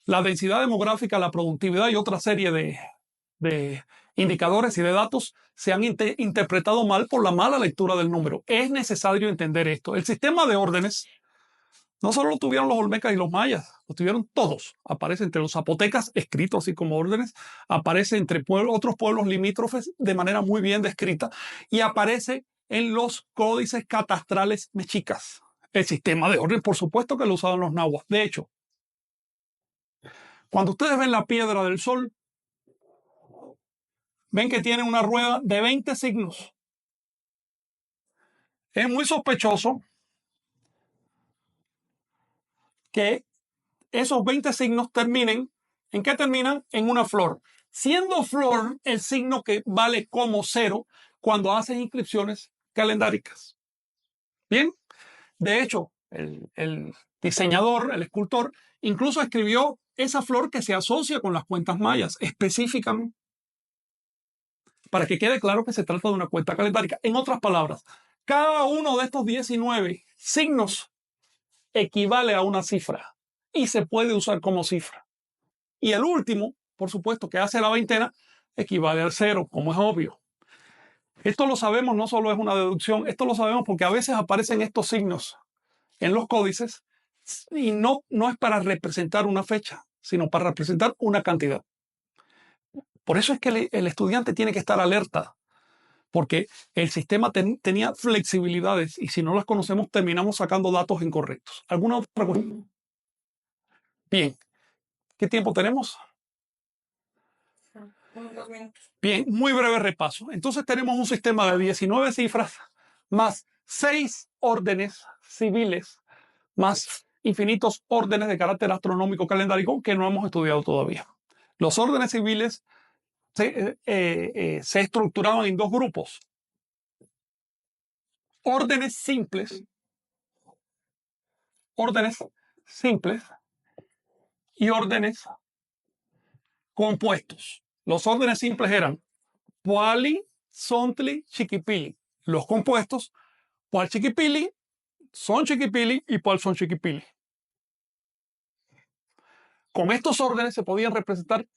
la densidad demográfica, la productividad y otra serie de indicadores y de datos se han interpretado mal por la mala lectura del número. Es necesario entender esto. El sistema de órdenes No solo lo tuvieron los olmecas y los mayas, lo tuvieron todos. Aparece entre los zapotecas, escrito así como órdenes, aparece entre otros pueblos limítrofes de manera muy bien descrita y aparece en los códices catastrales mexicas. El sistema de orden, por supuesto que lo usaban los nahuas. De hecho, cuando ustedes ven la piedra del sol, ven que tiene una rueda de 20 signos. Es muy sospechoso que esos 20 signos terminen, ¿en qué terminan? En una flor. Siendo flor el signo que vale como 0 cuando hacen inscripciones calendáricas. Bien, de hecho, el diseñador, el escultor, incluso escribió esa flor que se asocia con las cuentas mayas, específicamente, para que quede claro que se trata de una cuenta calendárica. En otras palabras, cada uno de estos 19 signos equivale a una cifra y se puede usar como cifra. Y el último, por supuesto, que hace la veintena, equivale al 0, como es obvio. Esto lo sabemos, no solo es una deducción, esto lo sabemos porque a veces aparecen estos signos en los códices y no es para representar una fecha, sino para representar una cantidad. Por eso es que el estudiante tiene que estar alerta, porque el sistema tenía flexibilidades y si no las conocemos terminamos sacando datos incorrectos. ¿Alguna otra cuestión? Bien, ¿qué tiempo tenemos? Bien, muy breve repaso. Entonces tenemos un sistema de 19 cifras más 6 órdenes civiles más infinitos órdenes de carácter astronómico calendárico que no hemos estudiado todavía. Los órdenes civiles se estructuraban en dos grupos. Órdenes simples y órdenes compuestos. Los órdenes simples eran Puali, Sontli, Chiquipili. Los compuestos, Pual Chiquipili, Son Chiquipili y Pual Son Chiquipili. Con estos órdenes se podían representar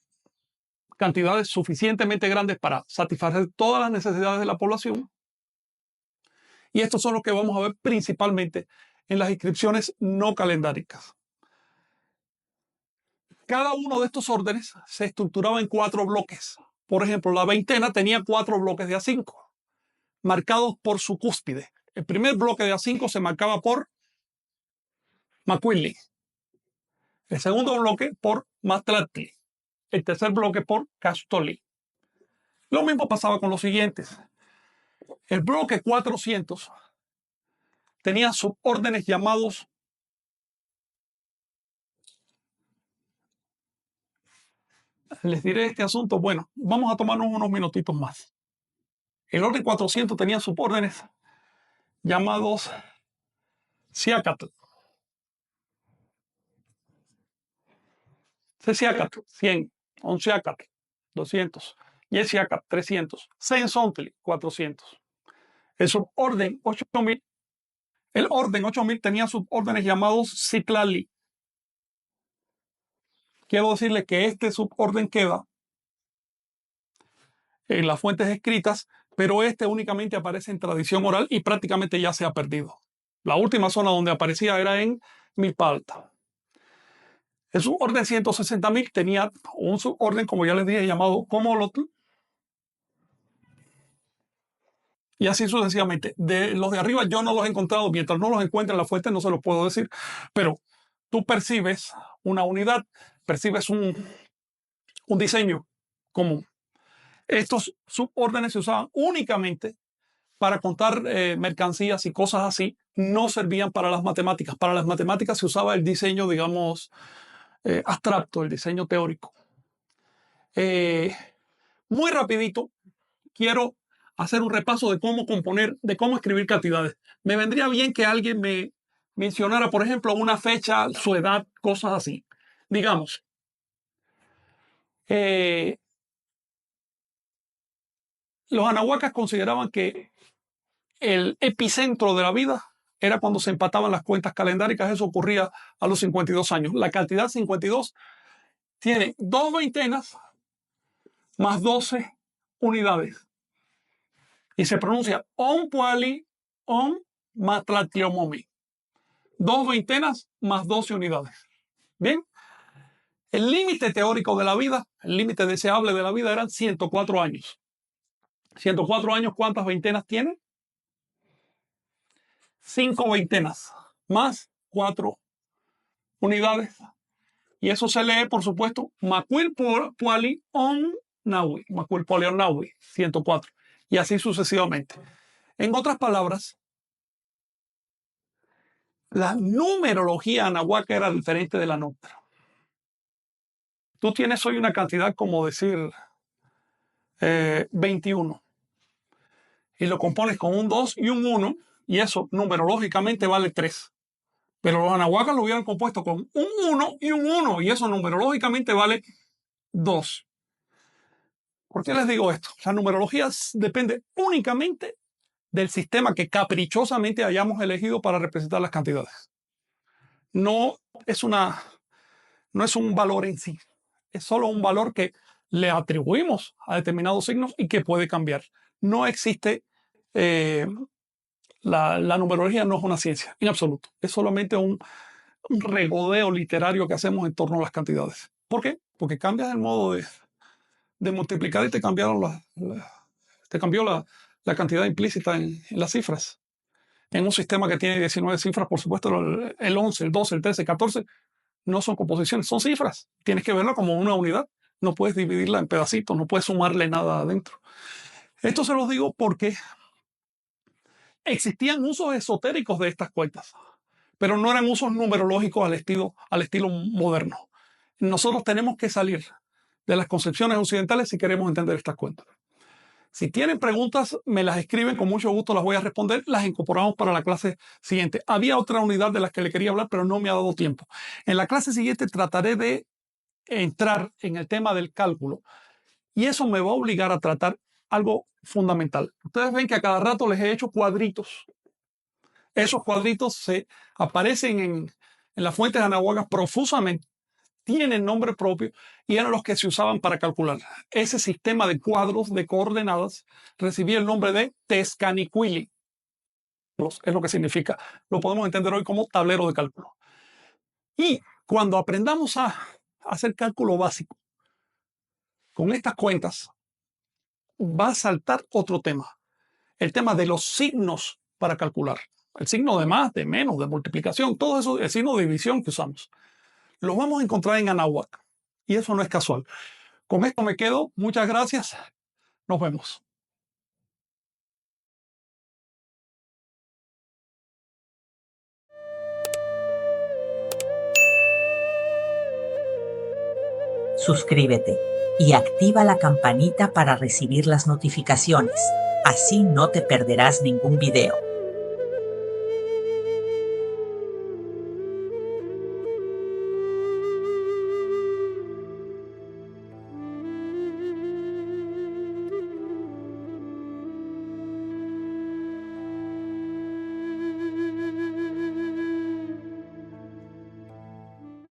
cantidades suficientemente grandes para satisfacer todas las necesidades de la población. Y estos son los que vamos a ver principalmente en las inscripciones no calendáricas. Cada uno de estos órdenes se estructuraba en 4 bloques. Por ejemplo, la veintena tenía 4 bloques de A5, marcados por su cúspide. El primer bloque de A5 se marcaba por Macuilli. El segundo bloque por Matlatli. El tercer bloque por Castoli. Lo mismo pasaba con los siguientes. El bloque 400 tenía subórdenes llamados les diré este asunto. Bueno, vamos a tomarnos unos minutitos más. El orden 400 tenía subórdenes llamados Ciacatl. Ceciacatl, 100. Onciacatl, 200. Yesiacatl, 300. Sensontli, 400. El suborden 8000. El orden 8000 tenía subórdenes llamados Citlali. Quiero decirle que este suborden queda en las fuentes escritas, pero este únicamente aparece en tradición oral y prácticamente ya se ha perdido. La última zona donde aparecía era en Milpa Alta. El suborden 160.000 tenía un suborden, como ya les dije, llamado Comolotl. Y así sucesivamente. De los de arriba yo no los he encontrado. Mientras no los encuentre en la fuente no se los puedo decir. Pero tú percibes una unidad, percibes un diseño común. Estos subórdenes se usaban únicamente para contar mercancías y cosas así. No servían para las matemáticas. Para las matemáticas se usaba el diseño, digamos, abstracto, el diseño teórico. Muy rapidito, quiero hacer un repaso de cómo componer, de cómo escribir cantidades. Me vendría bien que alguien me mencionara, por ejemplo, una fecha, su edad, cosas así. Digamos, los anahuacas consideraban que el epicentro de la vida era cuando se empataban las cuentas calendáricas. Eso ocurría a los 52 años. La cantidad 52 tiene 2 veintenas más 12 unidades. Y se pronuncia on puali on matlatliomomi. 2 veintenas más 12 unidades. Bien. El límite teórico de la vida, el límite deseable de la vida eran 104 años. 104 años, ¿cuántas veintenas tiene? 5 veintenas más 4 unidades. Y eso se lee, por supuesto, Macuil Poli on Naui. Macuil Poli on Naui, 104. Y así sucesivamente. En otras palabras, la numerología anahuaca era diferente de la nuestra. Tú tienes hoy una cantidad como decir 21. Y lo compones con un 2 y un 1. Y eso numerológicamente vale 3. Pero los anahuacas lo hubieran compuesto con un 1 y un 1. Y eso numerológicamente vale 2. ¿Por qué les digo esto? La numerología depende únicamente del sistema que caprichosamente hayamos elegido para representar las cantidades. No es un valor en sí. Es solo un valor que le atribuimos a determinados signos y que puede cambiar. No existe, la numerología no es una ciencia, en absoluto. Es solamente un regodeo literario que hacemos en torno a las cantidades. ¿Por qué? Porque cambias el modo de multiplicar y te cambiaron te cambió la cantidad implícita en las cifras. En un sistema que tiene 19 cifras, por supuesto, el 11, el 12, el 13, el 14 no son composiciones, son cifras. Tienes que verlo como una unidad. No puedes dividirla en pedacitos, no puedes sumarle nada adentro. Esto se los digo porque existían usos esotéricos de estas cuentas, pero no eran usos numerológicos al estilo moderno. Nosotros tenemos que salir de las concepciones occidentales si queremos entender estas cuentas. Si tienen preguntas, me las escriben, con mucho gusto las voy a responder, las incorporamos para la clase siguiente. Había otra unidad de las que le quería hablar, pero no me ha dado tiempo. En la clase siguiente trataré de entrar en el tema del cálculo y eso me va a obligar a tratar algo fundamental. Ustedes ven que a cada rato les he hecho cuadritos. Esos cuadritos se aparecen en las fuentes anahuacas profusamente. Tienen nombre propio y eran los que se usaban para calcular. Ese sistema de cuadros de coordenadas recibía el nombre de Tezcanicuili. Es lo que significa. Lo podemos entender hoy como tablero de cálculo. Y cuando aprendamos a hacer cálculo básico con estas cuentas, va a saltar otro tema. El tema de los signos para calcular. El signo de más, de menos, de multiplicación, todo eso, el signo de división que usamos. Los vamos a encontrar en Anáhuac. Y eso no es casual. Con esto me quedo. Muchas gracias. Nos vemos. Suscríbete y activa la campanita para recibir las notificaciones. Así no te perderás ningún video.